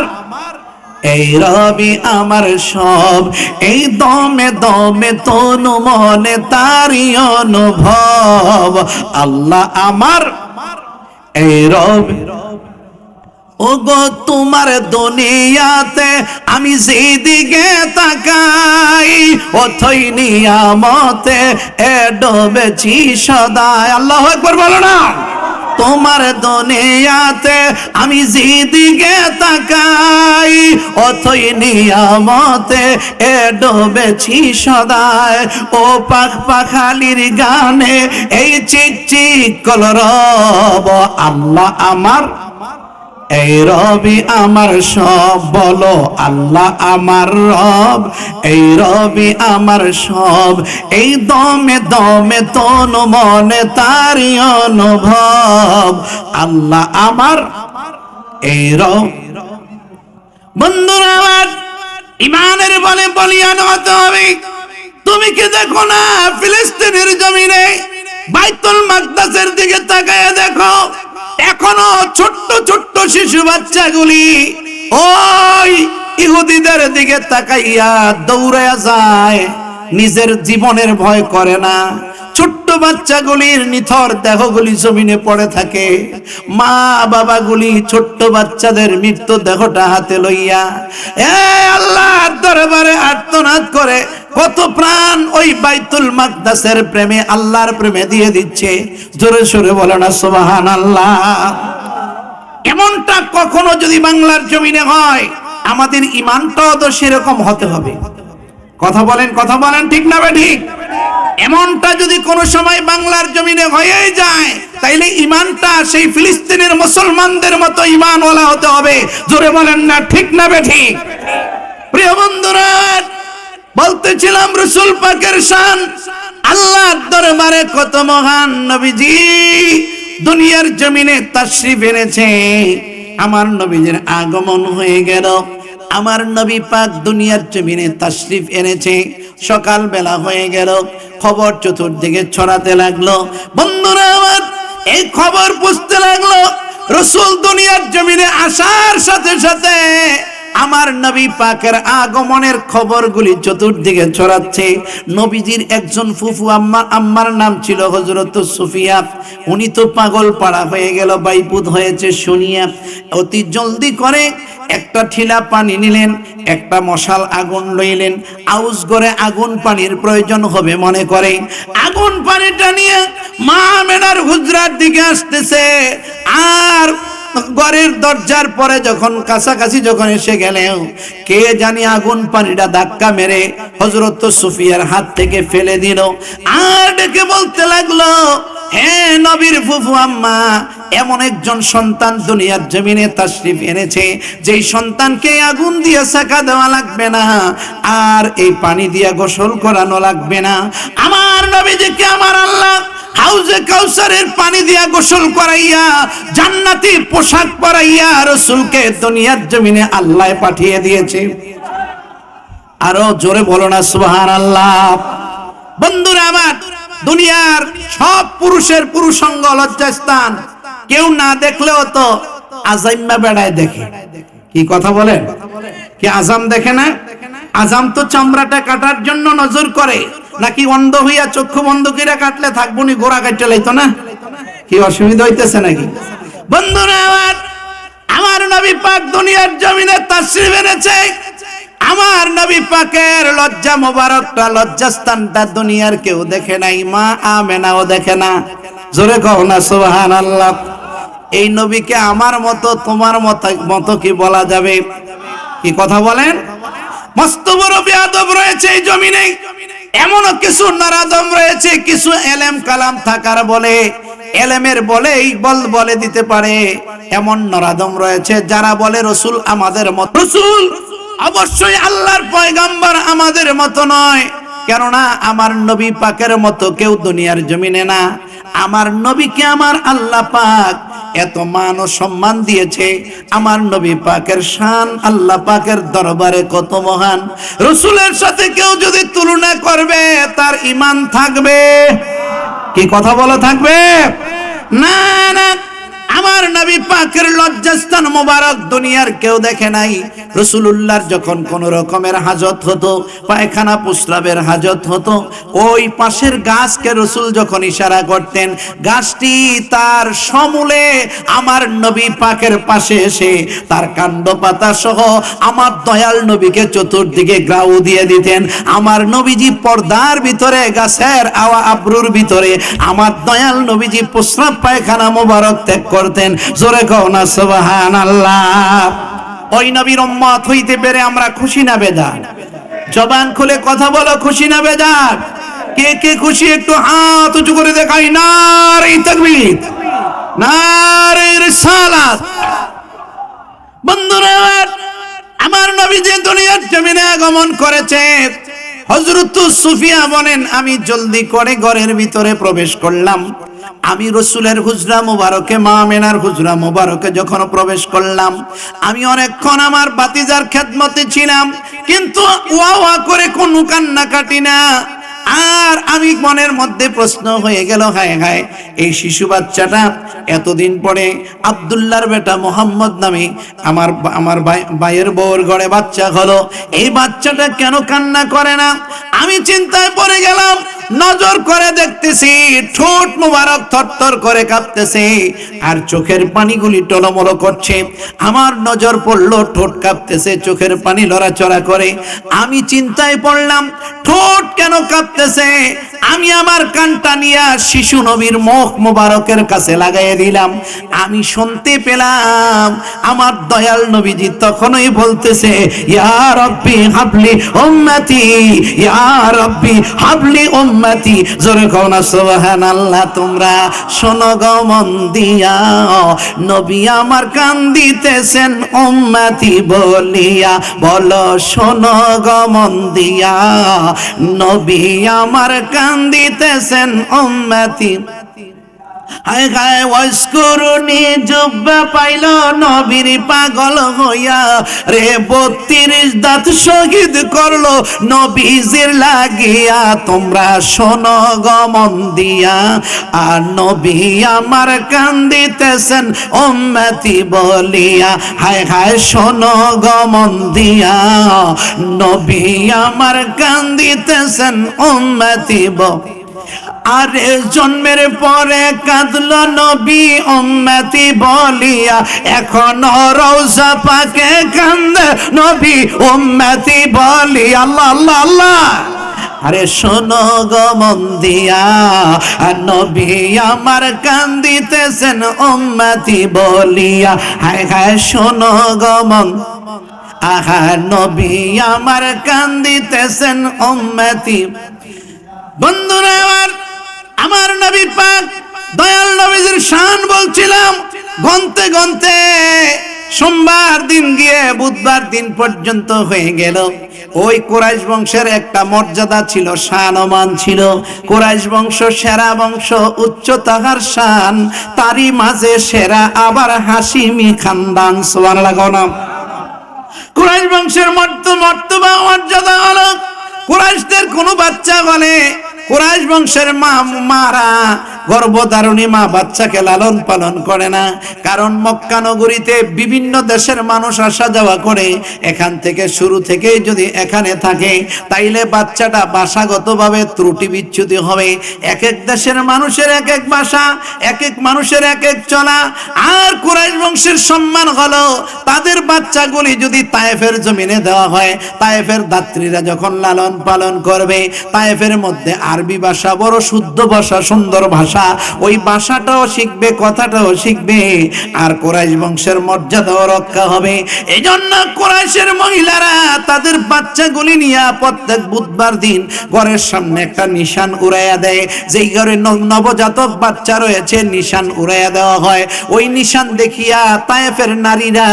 এই রবি আমার সব, এই দমে দমে তনু মনে তারি অনুভব, আল্লাহ আমার এই রবি। ওগো তোমার দুনিয়াতে আমি যেদিকে তাকাই, অথই নিয়ামতে এ ডুবেছি সদাই, আল্লাহু আকবার বলো না। তোমার দুনিয়াতে আমি যেদিকে তাকাই, অথই নিয়ামতে এ ডুবেছি সদাই। ও পাখ পাখালির গানে এই চিক চিক কলরব, আল্লাহ আমার এই রবি আমার সব, বলো আল্লাহ আমার রব, এই রবি আমার সব, এই দমে দমে তনু মনে তারি অনুভব, আল্লাহ আমার এই রব। বন্ধুরা আমার, ইমানের বলে বলিয়ান হতে হবে। তুমি কি দেখো না ফিলিস্তিনের জমিনে বাইতুল মাকদাসের দিকে তাকায় দেখো, এখনো ছোট্ট ছোট্ট শিশু বাচ্চাগুলি ওই ইহুদিদের দিকে তাকাইয়া দৌড়ায়া যায়, নিজের জীবনের ভয় করে না। ছোট্ট বাচ্চাগুলির নিথর দেহগুলি জমিনে পড়ে থাকে, মা বাবাগুলি ছোট্ট বাচ্চাদের মৃত্যু দেহটা হাতে লইয়া আল্লাহর দরবারে আর্তনাদ করে কত প্রাণ ওই বাইতুল মাকদাসের প্রেমে, আল্লাহর প্রেমে দিয়ে দিচ্ছে। জোরে সোরে বলে না সুবহানাল্লাহ। এমনটা কখনো যদি বাংলার জমিনে হয়, আমাদের ঈমানটাও তো সেরকম হতে হবে। কথা বলেন, কথা বলেন, ঠিক না ঠিক? এমনটা যদি কোনো সময় বাংলার জমিনে হয়ে যায়, তাইলে ঈমানটা সেই ফিলিস্তিনের মুসলমানদের মতো ঈমানওয়ালা হতে হবে। জোরে বলেন না ঠিক না ঠিক? প্রিয় বন্ধুরা, বলতেছিলাম রাসূল পাকের শান আল্লাহর দরবারে কত মহান। নবীজি দুনিয়ার জমিনে তাশরীফ এনেছে, আমার নবীজির আগমন হয়ে গেল। আমার নবী পাক দুনিয়ার জমিনে তাশরীফ এনেছে, সকাল বেলা হয়ে গেল, খবর চতুর্দিকে ছড়াতে লাগলো। বন্ধুরা আমার, এই খবর পুষতে লাগলো। রাসূল দুনিয়ার জমিনে আসার সাথে সাথে আমার নবী পাকের আগমনের খবরগুলি চতুর্দিকে ছড়াচ্ছে। নবীজির একজন ফুফু আম্মার নাম ছিল হযরত সুফিয়া, উনি তো পাগল পাড়া হয়ে গেল, বাইপুত হয়েছে শুনিয়া অতি জলদি করে একটা ঠিলা পানি নিলেন, একটা মশাল আগুন লইলেন। আউস করে আগুন পানির প্রয়োজন হবে মনে করে আগুন পানিটা নিয়ে মা আমেনার হুজরার দিকে আসতেছে। আর ঘরের দরজার পরে যখন কাছাকাছি যখন এসে গেলেন, কে জানি আগুন পানিটা ধাক্কা মেরে হযরত সুফিয়ার হাত থেকে ফেলে দিল। আর ডেকে বলতে লাগলো, হে নবীর ফুফু আম্মা, এমন একজন সন্তান দুনিয়ার জমিনে তাশরিফ এনেছে, যেই সন্তানকে আগুন দিয়ে ছাকা দেওয়া লাগবে না, আর এই পানি দিয়ে গোসল করানো লাগবে না। আমার নবীজিকে আমার আল্লাহ হাউজে কাউসারের পানি দিয়া গোসল করাইয়া, জান্নাতি পোশাক পরাইয়া রাসূলকে দুনিয়ার জমিনে আল্লাহ পাঠিয়ে দিয়েছে। আরো জোরে বলো না সুবহানাল্লাহ। বন্ধুরা আমার, দুনিয়ার সব পুরুষের পুরুষাঙ্গ লজ্জাস্থান কেউ না দেখলেও তো আজাইম্মা বেড়ায় দেখে। কি কথা বলেন? কি আজাম দেখে না? আজাম তো চামড়াটা কাটার জন্য নজর করে, নাকি অন্ধ হইয়া চক্ষু বন্ধ করে কাটলে থাকবো নি, গোড়া কাটতে লাইতো না? কি অসুবিধা হইতেছে নাকি? বন্ধুরা আমার নবী পাক দুনিয়ার জমিনে তাশরিফ এনেছে। আমার নবী পাকের লজ্জা মোবারকটা, লজ্জাস্থানটা দুনিয়ার কেউ দেখে নাই, মা আমেনাও দেখে না। জোরে কও না সুবহানাল্লাহ। এই নবীকে আমার মতো তোমার মতো কি বলা যাবে? কি কথা বলেন? মস্ত বড় বেয়াদব রয়েছে এই জমিনে, এমনও কিছু নরাদম রয়েছে, কিছু এলেম কালাম থাকার বলে, এলেমের বলেই বলে দিতে পারে, এমন নরাদম রয়েছে যারা বলে রসুল আমাদের মত। রসুল অবশ্যই আল্লাহর পয়গম্বর, আমাদের মতো নয়, কেননা আমার নবী পাকের মতো কেউ দুনিয়ার জমিনে না। আমার নবীকে আমার আল্লাহ পাক এত মান ও সম্মান দিয়েছে। আমার নবী পাকের শান আল্লাহ পাকের দরবারে কত মহান। রসুলের সাথে কেউ যদি তুলনা করবে, তার ঈমান থাকবে? কি কথা বলো, থাকবে না? না, আমার নবী পাকের লজ্জাস্থান মোবারক দুনিয়ার কেউ দেখে নাই। রাসূলুল্লাহর যখন কোন রকমের হাজত হতো, পায়খানা প্রস্রাবের হাজত হতো, ওই পাশের গাছকে রাসূল যখন ইশারা করতেন, গাছটি তার সমূলে আমার নবী পাকের পাশে এসে তার কাণ্ড পাতা সহ আমার দয়াল নবীকে চতুর্দিকে গ্রাউ দিয়ে দিতেন। আমার নবীজি পর্দার ভিতরে, গাছের আবরুর ভিতরে আমার দয়াল নবীজি প্রস্রাব পায়খানা মোবারক ত্যাগ করতেন। জোরে কও না সুবহানাল্লাহ। ওই নবীর উম্মত হইতে পেরে আমরা খুশি না বেজার? জবান খুলে কথা বলো, খুশি না বেজার? কে কে খুশি একটু হাত উঁচু করে দেখাই। নারে তাকবীর, নারে রিসালাত। বন্ধুরা আমার নবী যে দুনিয়ার জমিনে আগমন করেছে, হযরত সুফিয়া বলেন, আমি জলদি করে ঘরের ভিতরে প্রবেশ করলাম। আমি রসুলের হুজরা মুবারকে, মা আমেনার হুজরা মুবারকে যখন প্রবেশ করলাম, আমি অনেকক্ষণ আমার বাতিজার খেদমতে ছিলাম, কিন্তু ওয়া ওয়া করে কোনো কান্নাকাটি না। আর আমি মনের মধ্যে প্রশ্ন হয়ে গেল, হায় হায়, এই শিশু বাচ্চাটা এতদিন পরে আব্দুল্লাহর বেটা মোহাম্মদ নামে আমার ভাইয়ের বউর ঘরে বাচ্চা হলো, এই বাচ্চাটা কেন কান্না করে না? আমি চিন্তায় পড়ে গেলাম। নজর করে দেখতেছি ঠোঁট মুবারক থরথর করে কাঁপতেছে, আর চোখের পানিগুলি টলমল করছে। আমার নজর পড়লো ঠোঁট কাঁপতেছে, চোখের পানি লড়াচড়া করে। আমি চিন্তায় পড়লাম, ঠোঁট কেন কাঁপতেছে? আমি আমার কানটা নিয়ে শিশু নবীর মুখ মুবারকের কাছে লাগাইয়ে দিলাম। আমি শুনতে পেলাম আমার দয়াল নবীজি তখনই বলতেছে, ইয়া রাব্বি হাবলি উম্মতি, ইয়া রাব্বি হাবলি উম্মতি। জোরে কও না সুবহানাল্লাহ। তোমরা শোনো গো মন দিয়া, নবী আমার কান্দিতেছেন উম্মতি বলিয়া। বলো শোনো গো মন দিয়া, নবী আমার কান্দিতেছেন উম্মতি। হায় হায় ওয়াসকুরুনি জুব্বা পাইল নবীর পাগল হইয়া রে, 32 দাঁত শহীদ করলো নবীজির লাগিয়া। তোমরা শোনো গো মন দিয়া, আর নবী আমার কান্দিতেছেন উম্মতি বলিয়া। হায় হায় শোনো গো মন দিয়া, নবী আমার কান্দিতেছেন উম্মতি বলিয়া। আরে জন্মের পরে কাঁদলো নবী উম্মতি বলিয়া, এখন রওজা পাকে কান্দে নবী উম্মতি বলিয়া। আল্লাহ আল্লাহ আল্লাহ। আরে শোনো গো মন দিয়া, নবী আমার কান্দিতেছেন উম্মতি বলিয়া। হায় হায় শোনো গো মন, আহা নবী আমার কান্দিতেছেন উম্মতি। বন্ধুরা আমার, আমার নবী পাক দয়াল নবীজির শান বলছিলাম, গন্তে গন্তে সোমবার দিন গিয়ে বুধবার দিন পর্যন্ত হয়ে গেল। ওই কুরাইশ বংশের একটা মর্যাদা ছিল, শানমান ছিল। কুরাইশ বংশ সেরা বংশ, উচ্চ তাহার শান, তারই মাঝে সেরা আবার হাসিমি খানদান। সুবহানাল্লাহ। কুরাইশ বংশের মর্তবা মর্যাদা হলো, কুরাইশদের কোনো বাচ্চা বলে কুরাইশ বংশের মারা গর্ভধারণী মা বাচ্চাকে লালন পালন করে না, কারণ মক্কা নগরীতে বিভিন্ন দেশের মানুষ আসা যাওয়া করে। এখান থেকে শুরু থেকেই যদি এখানে থাকে তাইলে বাচ্চাটা ভাষাগতভাবে ত্রুটি বিচ্যুতি হবে। এক এক দেশের মানুষের এক এক ভাষা, এক এক মানুষের এক এক চলা। আর কুরাইশ বংশের সম্মান হলো তাদের বাচ্চাগুলি যদি তায়েফের জমিনে দেওয়া হয়, তায়েফের দাত্রীরা যখন লালন পালন করবে, তায়েফের মধ্যে আরবি ভাষা বড় শুদ্ধ ভাষা, সুন্দর ভাষা, ওই ভাষাটাও শিখবে, কথাটাও শিখবে, আর কুরাইশ বংশের মর্যাদাও রক্ষা হবে। এই জন্য কুরাইশের মহিলারা তাদের বাচ্চাগুলি নিয়ে প্রত্যেক বুধবার দিন ঘরের সামনে একটা নিশান উড়াইয়া দেয়। যেই ঘরে নবজাতক বাচ্চা রয়েছে নিশান উড়াইয়া দেওয়া হয়। ওই নিশান দেখিয়া তায়েফের নারীরা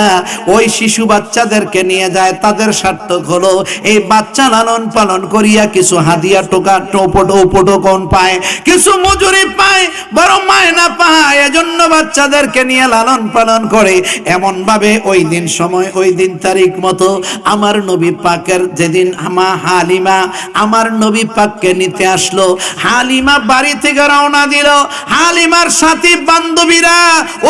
ওই শিশু বাচ্চাদেরকে নিয়ে যায়। তাদের স্বার্থ হলো এই বাচ্চা লালন পালন করিয়া কিছু হাদিয়া টোকা উপটোকন পায়, কিছু মজুরি পায়, বড় মায়না পায়। এজন্য বাচ্চাদেরকে নিয়ে লালন পালন করে। এমন ভাবে ওই দিন সময়, ওই দিন তারিখ মতো আমার নবী পাকের যেদিন হালিমা আমার নবী পাককে নিতে আসলো, হালিমা বাড়ি থেকে রওনা দিল। হালিমার সাথী বান্ধবীরা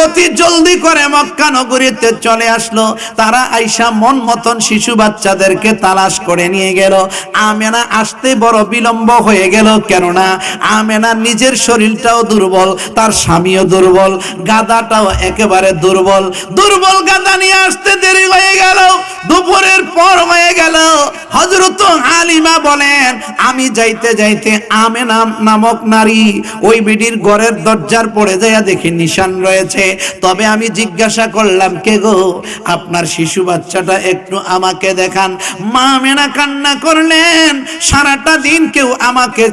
অতি জলদি করে মক্কা নগরীতে চলে আসলো। তারা আইসা মন মতন শিশু বাচ্চাদেরকে তালাশ করে নিয়ে গেল। আমেনা আসতে বড় বিলম্ব হয়ে গেল, কেননা আমেনা নিজের শরীরটাও দুর্বল, তার স্বামীও দুর্বল, গাদাটাও একেবারে দুর্বল। দুর্বল গাদা নিয়ে আসতে দেরি হয়ে গেল, দুপুরের পর হয়ে গেল। হযরত হালিমা বলেন, আমি যাইতে যাইতে আমেনা নামক নারী ওই বিডির ঘরের দরজার পড়ে যাইয়া দেখি নিশান রয়েছে। তবে আমি জিজ্ঞাসা করলাম, কে গো, আপনার শিশু বাচ্চাটা একটু আমাকে দেখান। মা আমেনা কান্না করলেন। সারাটা দিন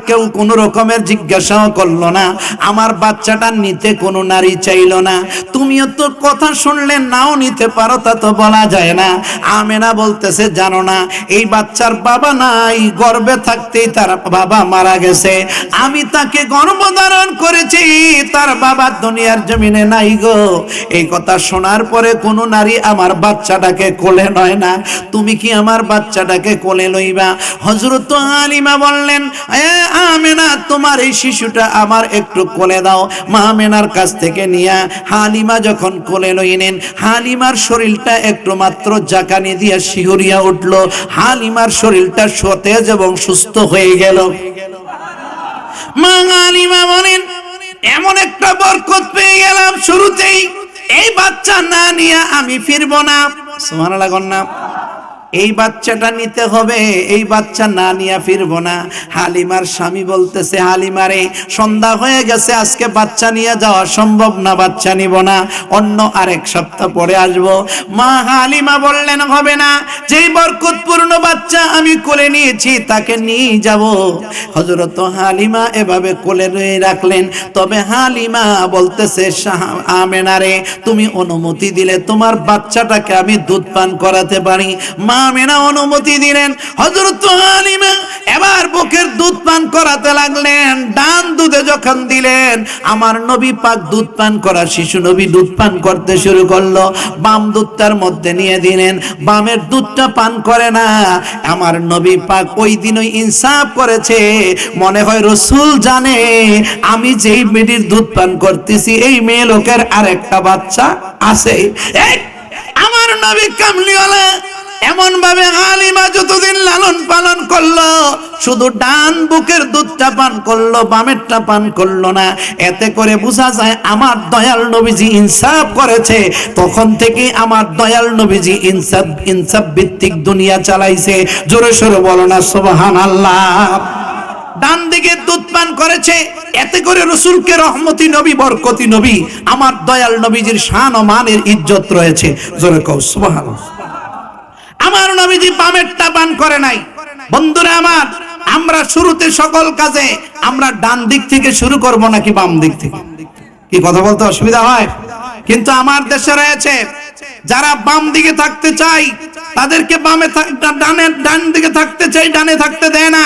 কেউ কোনো রকমের জিজ্ঞাসাও করলো না, আমার বাচ্চাটা নিতে কোনো নারী চাইল না। তুমিও তো কথা শুনলে নাও নিতে পারো, তা তো বলা যায় না। আমেনা বলতেছে, জানো না এই বাচ্চার বাবা নাই, গর্ভে থাকতেই তার বাবা মারা গেছে। আমি তাকে গর্ভধারণ করেছি, তার বাবা দুনিয়ার জমিনে নাই গো। এই কথা শোনার পরে কোনো নারী আমার বাচ্চাটাকে কোলে নয় না, তুমি কি আমার বাচ্চাটাকে কোলে লইবা? হযরত হালিমা বললেন, আমেনা তোমার এই শিশুটা আমার একটু কোলে দাও। মা আমেনার কাছ থেকে নিয়া হালিমা যখন কোলে লইলেন, হালিমার শরীরটা একটু মাত্র জাকানি দিয়া শিহরিয়া উঠল। হালিমার শরীরটা সতেজ এবং সুস্থ হয়ে গেল। মা হালিমা বলেন, এমন একটা বরকত পেয়ে গেলাম শুরুতেই, এই বাচ্চা না নিয়ে আমি ফিরবো না। সুবহানাল্লাহ না, এই বাচ্চাটা নিতে হবে, এই বাচ্চা না নিয়ে ফিরবো না। হালিমার স্বামী বলতেছে, হালিমারে সন্ধ্যা হয়ে গেছে, আজকে বাচ্চা নিয়ে যাওয়া সম্ভব না, বাচ্চা নিব না, অন্য আরেক সপ্তাহ পরে আসবো। মা হালিমা বললেন, হবে না, যেই বরকতপূর্ণ বাচ্চা আমি কোলে নিয়েছি তাকে নিয়ে যাব। হযরত হালিমা এভাবে কোলে নিয়ে রাখলেন। তবে হালিমা বলতেছে, আমেনারে তুমি অনুমতি দিলে তোমার বাচ্চাটাকে আমি দুধ পান করাতে পারি। মা আমেনা অনুমতি দিলেন। হযরত হালিমা এবার বুকের দুধ পান করাতে লাগলেন। ডান দুধে যখন দিলেন, আমার নবী পাক দুধ পান করা শিশু নবী দুধ পান করতে শুরু করলো। বাম দুধটার মধ্যে নিয়ে দিলেন, বামের দুধটা পান করে না। আমার নবী পাক ওই দিন ওই ইনসাফ করেছে, মনে হয় রাসূল জানে আমি যেই মেয়ের দুধ পান করতেছি এই মেয়ে লোকের আরেকটা বাচ্চা আছে। আমার নবী কামলিওয়ালা এমন ভাবে হালিমা যতদিন লালন পালন করলো, শুধু ডান বুকের দুধটা পান করলো, বামেরটা পান করলো না। এতে করে বোঝা যায় আমার দয়াল নবীজি ইনসাফ করেছে। তখন থেকে আমার দয়াল নবীজি ইনসাফ ভিত্তিক দুনিয়া চালাইছে। জোরে সোরে বলো না সুবহানাল্লাহ। ডান দিকে দুধ পান করেছে, এতে করে রাসূলকে রহমতি নবী, বরকতি নবী, আমার দয়াল নবীজির শান ও মানের ইজ্জত রয়েছে। জোরে কও সুবহানাল্লাহ। আমার নবীজি বামেরটা পান করে নাই। বন্ধুরা আমার, আমরা শুরুতে সকল কাজে আমরা ডান দিক থেকে শুরু করব নাকি বাম দিক থেকে? কি কথা বলতে অসুবিধা হয়? কিন্তু আমার দেশে রয়েছে যারা বাম দিকে থাকতে চায় তাদেরকে ডান দিকে থাকতে চাই, ডানে থাকতে দেয় না।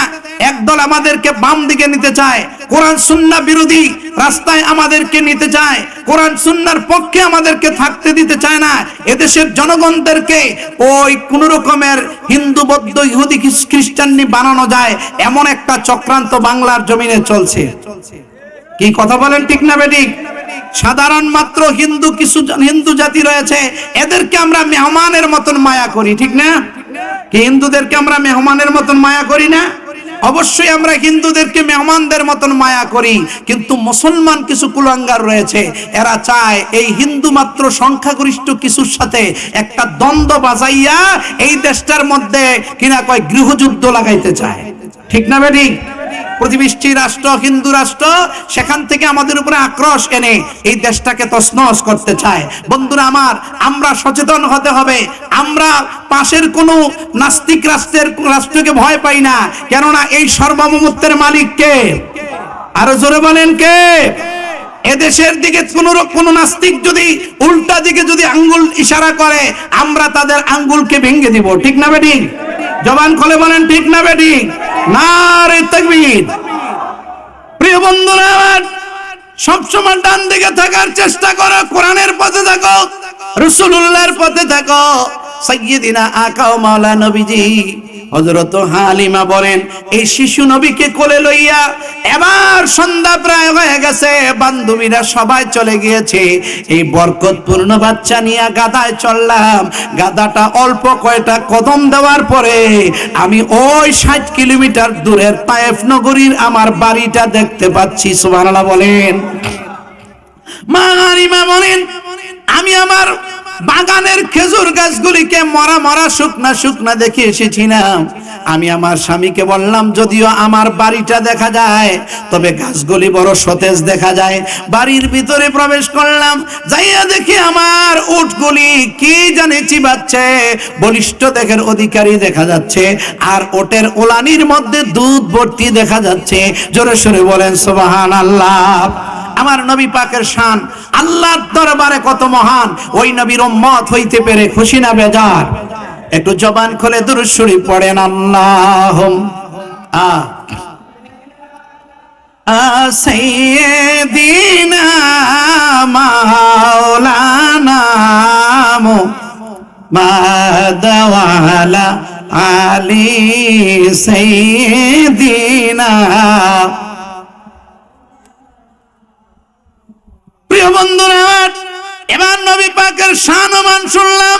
একদল আমাদেরকে বাম দিকে নিতে চায়, কোরআন সুন্নাহ বিরোধী রাস্তায় আমাদেরকে নিতে চায়, কোরআন সুন্নাহর পক্ষে আমাদেরকে থাকতে দিতে চায় না। এদেশের জনগণদেরকে ওই কোন রকমের হিন্দু, বৌদ্ধ, ইহুদি, খ্রিস্টানি বানানো যায় এমন একটা চক্রান্ত বাংলার জমিনে চলছে। কি কথা বলেন, ঠিক না বেঠিক? সাধারণ মাত্র কিছু হিন্দু জাতি রয়েছে, এদেরকে আমরা মেহমানের মতন মায়া করি, ঠিক না? কি হিন্দুদেরকে আমরা মেহমানের মতন মায়া করি না? অবশ্যই আমরা হিন্দুদেরকে মেহমানদের মতন মায়া করি, কিন্তু মুসলমান কিছু কুলাঙ্গার রয়েছে, এরা চায় এই হিন্দু মাত্র সংখ্যাগরিষ্ঠ কিছুর সাথে একটা দ্বন্দ্ব বাজাইয়া এই দেশটার মধ্যে কিনা কয় গৃহযুদ্ধ লাগাইতে চায়, ঠিক না বেঠিক? প্রতিবেশী রাষ্ট্র, হিন্দু রাষ্ট্র, সেখান থেকে আমাদের উপরে আক্রোশ এনে এই দেশটাকে তছনছ করতে চায়। বন্ধুরা আমার, আমরা সচেতন হতে হবে। আমরা পাশের কোন নাস্তিক রাষ্ট্রকে ভয় পাই না, কেননা এই সার্বভৌমত্বের মালিক কে? আরো জোরে বলেন কে? এদেশের দিকে কোন নাস্তিক যদি উল্টা দিকে যদি আঙ্গুল ইশারা করে, আমরা তাদের আঙ্গুলকে ভেঙে দিব, ঠিক না বেঠিক? জবান খুলে বলেন, ঠিক না বেঠিক? নারে তাকবীর। প্রিয় বন্ধুরা আমার, সবসময় ডান দিকে থাকার চেষ্টা করো, কোরআনের পথে থাকো, রাসূলুল্লাহর পথে থাকো। সাইয়্যিদিনা আকা ও মাওলা নবীজি হযরত হালিমা বলেন, এই শিশু নবীকে কোলে লইয়া এবার সন্ধ্যা প্রায় হয়ে গেছে, বান্ধবীরা সবাই চলে গিয়েছে, এই বরকতপূর্ণ বাচ্চা নিয়ে গাদায় চললাম। গাদাটা অল্প কয়টা কদম দেওয়ার পরে আমি ওই 60 কিলোমিটার দূরের তায়েফ নগরীর আমার বাড়িটা দেখতে পাচ্ছি। সুবহানাল্লাহ বলেন। মা হালিমা বলেন, আমি আমার বাগানের খেজুর গাছগুলিকে মরা মরা শুকনা শুকনা দেখে এসেছিলাম। আমি আমার স্বামীকে বললাম, যদিও আমার বাড়িটা দেখা যায়, তবে গাছগুলি বড় সতেজ দেখা যায়। বাড়ির ভিতরে প্রবেশ করলাম, যাইয়া দেখি আমার উটগুলি কি জানি চিবাচ্ছে, বলিষ্ঠ দেহের অধিকারী দেখা যাচ্ছে, আর ওটের ওলানির মধ্যে দুধ ভর্তি দেখা যাচ্ছে। জোরে সোরে বলেন সুবহানাল্লাহ। আমার নবী পাকের শান আল্লাহর দরবারে কত মহান, ওই নবীর উম্মত হইতে পেরে খুশি না বেজার? একটু জবান খুলে দুরূদ শরীফ পড়েন। আল্লাহুম্মা সাইয়্যিদিনা মাওলানা মুহাম্মাদ ওয়া আলা আলি সাইয়্যিদিনা। প্রিয় বন্ধুরা, এবার নবী পাকের শান ও মান শুনলাম,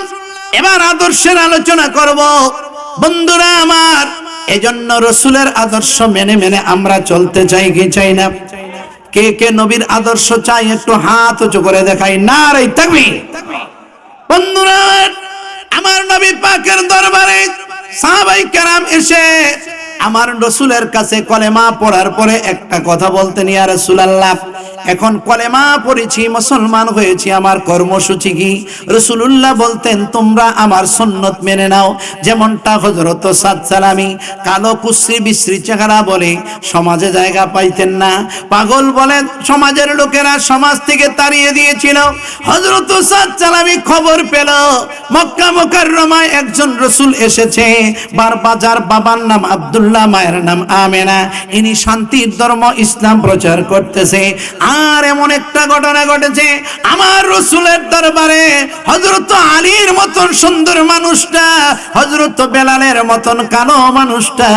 এবার আদর্শের আলোচনা করব। বন্ধুরা আমার, এজন্য রাসূলের আদর্শ মেনে মেনে আমরা চলতে চাই কি চাই না? কে কে নবীর আদর্শ চাই একটু হাত উঁচু করে দেখাই। নারে তাকবীর। বন্ধুরা আমার, নবী পাকের দরবারে সাহাবায়ে কেরাম এসে আমার রাসূলের কাছে কলেমা পড়ার পরে একটা কথা বলতেন, ইয়া রাসূলুল্লাহ, এখন কলেমা পড়েছি, মুসলমান হয়েছি, আমার কর্মসূচি কি? রাসূলুল্লাহ বলতেন, তোমরা আমার সুন্নত মেনে নাও। যেমনটা হযরত সাদ সালামি কালো কুশ্রী বিশ্রী চেহারা বলে সমাজে জায়গা পাইতেন না, পাগল বলে সমাজের লোকেরা সমাজ থেকে তাড়িয়ে দিয়েছিল। হযরত সাদ সালামি খবর পেল মক্কা মুকাররমায় একজন রাসূল এসেছে, বারবাজার, বাবার নাম আব্দুল্লাহ, মায়ের নাম আমেনা, ইনি শান্তির ধর্ম ইসলাম প্রচার করতেছে। আর এমন একটা ঘটনা ঘটেছে, আমার রাসূলের দরবারে হযরত আলীর মতন সুন্দর মানুষটা, হযরত বেলালের মতন কালো মানুষটা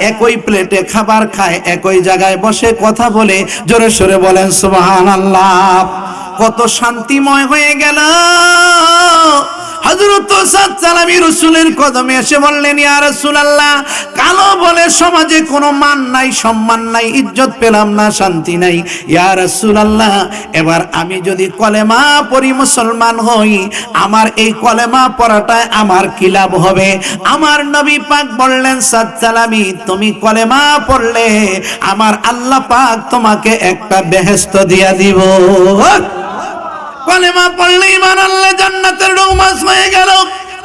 একই প্লেটে খাবার খায়, একই জায়গায় বসে কথা বলে। জোরে সোরে বলেন সুবহানাল্লাহ। কত শান্তিময় হয়ে গেল। হযরত সাদ সালামী রাসূলের কদমে এসে বললেন, ইয়া রাসূলুল্লাহ, কালো বলে সমাজে কোনো মান নাই, সম্মান নাই, ইজ্জত পেলাম না, শান্তি নাই। ইয়া রাসূলুল্লাহ, এবার আমি যদি কলেমা পড়ি, মুসলমান হই, আমার এই কলেমা পড়াটায় আমার কি লাভ হবে? আমার নবী পাক বললেন, সাদ সালামী, তুমি কলেমা পড়লে আমার আল্লাহ পাক তোমাকে একটা বেহেশত দিয়া দিব। কলেমা পড়লে ঈমান আনলে জান্নাতের রৌমাস হয়ে গেল।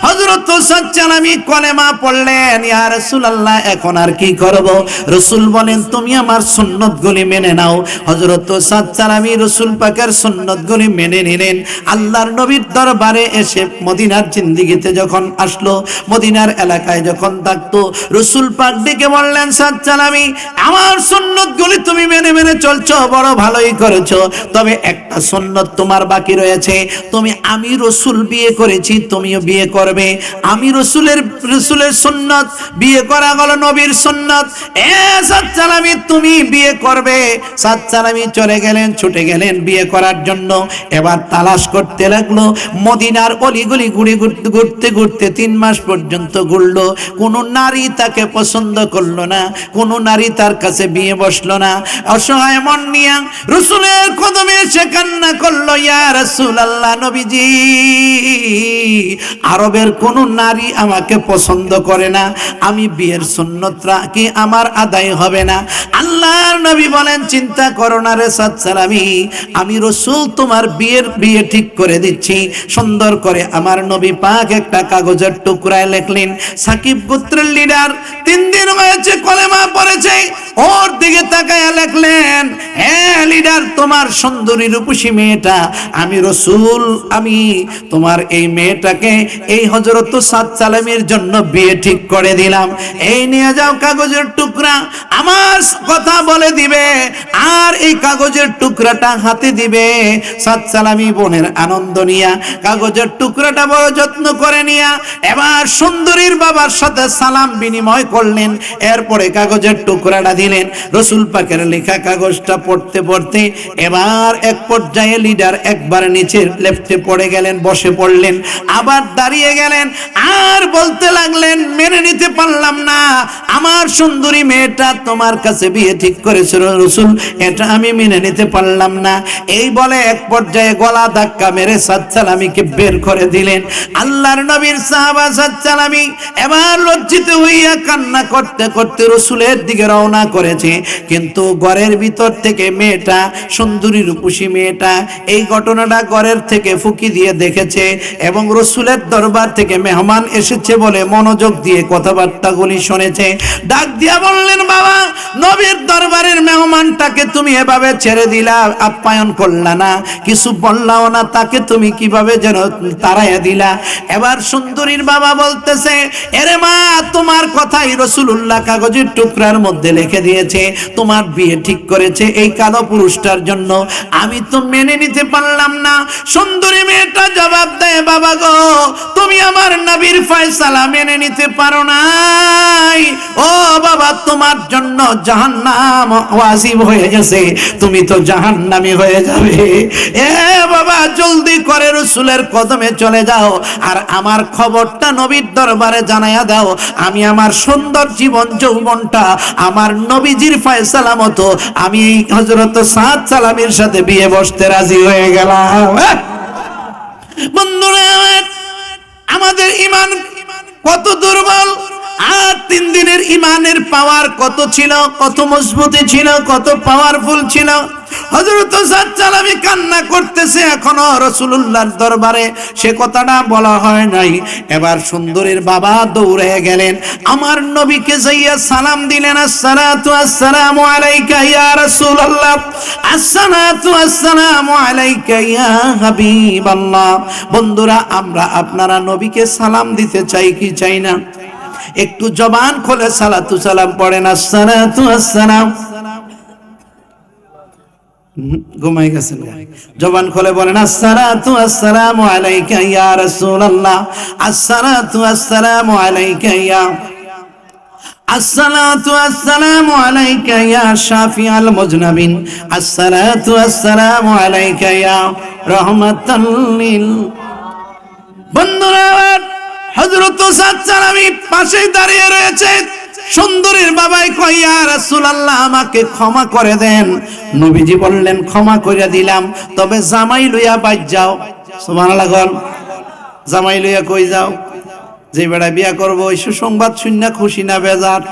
হযরত সাদ সালামী কলেমা পড়লেন, ইয়া রাসূলুল্লাহ, এখন আর কি করব? রাসূল বলেন, তুমি আমার সুন্নতগুলি মেনে নাও। হযরত সাদ সালামী রাসূল পাকের সুন্নতগুলি মেনে নিলেন। আল্লাহর নবীর দরবারে এসে মদিনার জিন্দেগিতে যখন আসলো, মদিনার এলাকায় যখন থাকতো, রাসূল পাক ডেকে বললেন, সাদ সালামী, আমার সুন্নতগুলি তুমি মেনে মেনে চলছো, বড় ভালোই করেছো, তবে একটা সুন্নত তোমার বাকি রয়েছে। আমি রাসূল বিয়ে করেছি, তুমিও বিয়ে করবে। আমি রাসূলের সুন্নাত, বিয়ে করা হলো নবীর সুন্নাত। সাদ সালামী, তুমি বিয়ে করবে। সাদ সালামী চলে গেলেন, ছুটে গেলেন বিয়ে করার জন্য। এবার তালাশ করতে লাগলো, মদিনার অলিগলি ঘুরতে ঘুরতে 3 মাস পর্যন্ত ঘুরলো। কোনো নারী তাকে পছন্দ করলো না, কোনো নারী তার কাছে বিয়ে বসলো না। অসহায় মন নিয়ে রাসূলের কদমে এসে কান্না করলো, ইয়া রাসূলুল্লাহ, নবীজি, আরবের কোন নারী আমাকে পছন্দ করে না, আমি বিয়ের সুন্নতটা কি আমার আদায় হবে না? আল্লাহর নবী বলেন, চিন্তা করো না রে সাদ সালামী, আমি রাসূল তোমার বিয়ে ঠিক করে দিচ্ছি। সুন্দর করে আমার নবী পাক একটা কাগজের টুকরায় লিখলেন, সাকিব গোত্রের লিডার 3 দিন হয়েছে কলেমা পড়েছে, ওর দিকে তাকায় লিখলেন, হ্যাঁ লিডার, তোমার সুন্দরী রূপসী মেয়েটা আমি রাসূল, আমি তোমার এই মেয়েটাকে এই হযরত সাদ সালামীর জন্য বিয়ে ঠিক করে দিলাম। এই নিয়ে যাও কাগজের টুকরা, আমার কথা বলে দিবে আর এই কাগজের টুকরাটা হাতে দিবে। সাদ সালামী বোনের আনন্দ নিয়া কাগজের টুকরাটা বড় যত্ন করে নিয়া এবার সুন্দরীর বাবার সাথে সালাম বিনিময় করলেন। এরপরে কাগজের টুকরাটা দিলেন। রাসূল পাকের লেখা কাগজটা পড়তে পড়তে এবার এক পর্যায়ে লিডার একবার নিচে লেফটে পড়ে গেলেন, বসে পড়লেন, আবার দাঁড়িয়ে গেলেন, আর বলতে লাগলেন, মেনে নিতে পারলাম না, আমার সুন্দরী মেয়েটা তোমার কাছে বিয়ে ঠিক করেছে রাসূল, এটা আমি মেনে নিতে পারলাম না। এই বলে এক পর্যায়ে গলা ধাক্কা মেরে সাদ সালামীকে বের করে দিলেন। আল্লাহর নবীর সাহাবা সাদ সালামী এবার লজ্জিত হইয়া কান্না করতে করতে রাসূলের দিকে রওনা করেছে। কিন্তু ঘরের ভিতর থেকে মেয়েটা, সুন্দরী রূপসী মেয়েটা, এই ঘটনাটা ঘরের থেকে ফুঁকি দিয়ে দেখেছে এবং রাসূলের দরবার থেকে মেহমান এসেছে বলে মনোযোগ দিয়ে কথাবার্তাগুলি শুনেছে। ডাক দিয়া বললেন, বাবা, নবীর দরবারের মেহমানটাকে তুমি এভাবে ছেড়ে দিলা, আপ্যায়ন করলা না, কিছু বললাও না, তাকে তুমি কিভাবে যেন তাড়াইয়া দিলা। এবার সুন্দরীর বাবা বলতেছে, এরে মা, তোমার কথাই রাসূলুল্লাহ কাগজের টুকরার মধ্যে লিখে দিয়েছে, তোমার বিয়ে ঠিক করেছে এই কালো পুরুষটার জন্য, আমি তো মেনে নিতে পারলাম না। সুন্দরী মেয়েটা জবাব দেয়, বাবা গো, তুমি আমার নবীর ফয়সালা মেনে নিতে পারো নাই। ও বাবা, তোমার জন্য জাহান্নাম ওয়াজিব হয়ে গেছে, তুমি তো জাহান্নামী হয়ে যাবে। এ বাবা, জলদি করে রাসূলের কদমে চলে যাও আর আমার খবরটা নবীর দরবারে জানাইয়া দাও, আমি আমার সুন্দর জীবন যৌবনটা আমার নবীজির ফয়সালা মতো আমি হযরত সাদ সালামীর সাথে বিয়ে বসতে রাজি হয়ে গেলাম। বন্ধুরা, আমাদের ঈমান কত দুর্বল, আর 3 দিনের ঈমানের পাওয়ার কত ছিল, কত মজবুতি ছিল, কত পাওয়ারফুল ছিল। হযরত সাদ সালামী কান্না করতেছে, এখনো রাসূলুল্লাহর দরবারে সে কথাটা বলা হয় নাই। এবার সুন্দরীর বাবা দৌড়ে গেলেন, আমার নবীকে যাইয়া সালাম দিলেন, আসসালাতু আসসালামু আলাইকা ইয়া রাসূলুল্লাহ, আসসালাতু আসসালামু আলাইকা ইয়া হাবিবাল্লাহ। বন্ধুরা, আমরা আপনারা নবীকে সালাম দিতে চাই কি চাই না? একটু জবান খুলে সালাতু সালাম পড়েন, আসসালাতু আসসালাম। ঘুমাই গেছেন, জবান খুলে বলেন, আসসালাতু আসসালামু আলাইকা ইয়া রাসূলুল্লাহ, আসসালাতু আসসালামু আলাইকা ইয়া, আসসালাতু আসসালামু আলাইকা ইয়া শাফিআল মুজনাবিন, আসসালাতু আসসালামু আলাইকা ইয়া রাহমাতাল লিল। বন্ধুরা আমার, হযরত সাদ সালামী পাশে দাঁড়িয়ে রয়েছে। সুন্দরীর বাবাই কয়, ইয়া রাসূলুল্লাহ, আমাকে ক্ষমা করে দেন। নবীজি বললেন, ক্ষমা করে দিলাম, তবে জামাই লইয়া বাইর যাও। সুবহানাল্লাহ। জামাই লইয়া কই যাও? যে বেড়া বিয়া করবো ওই সুসংবাদ শুননা খুশি না বেজার?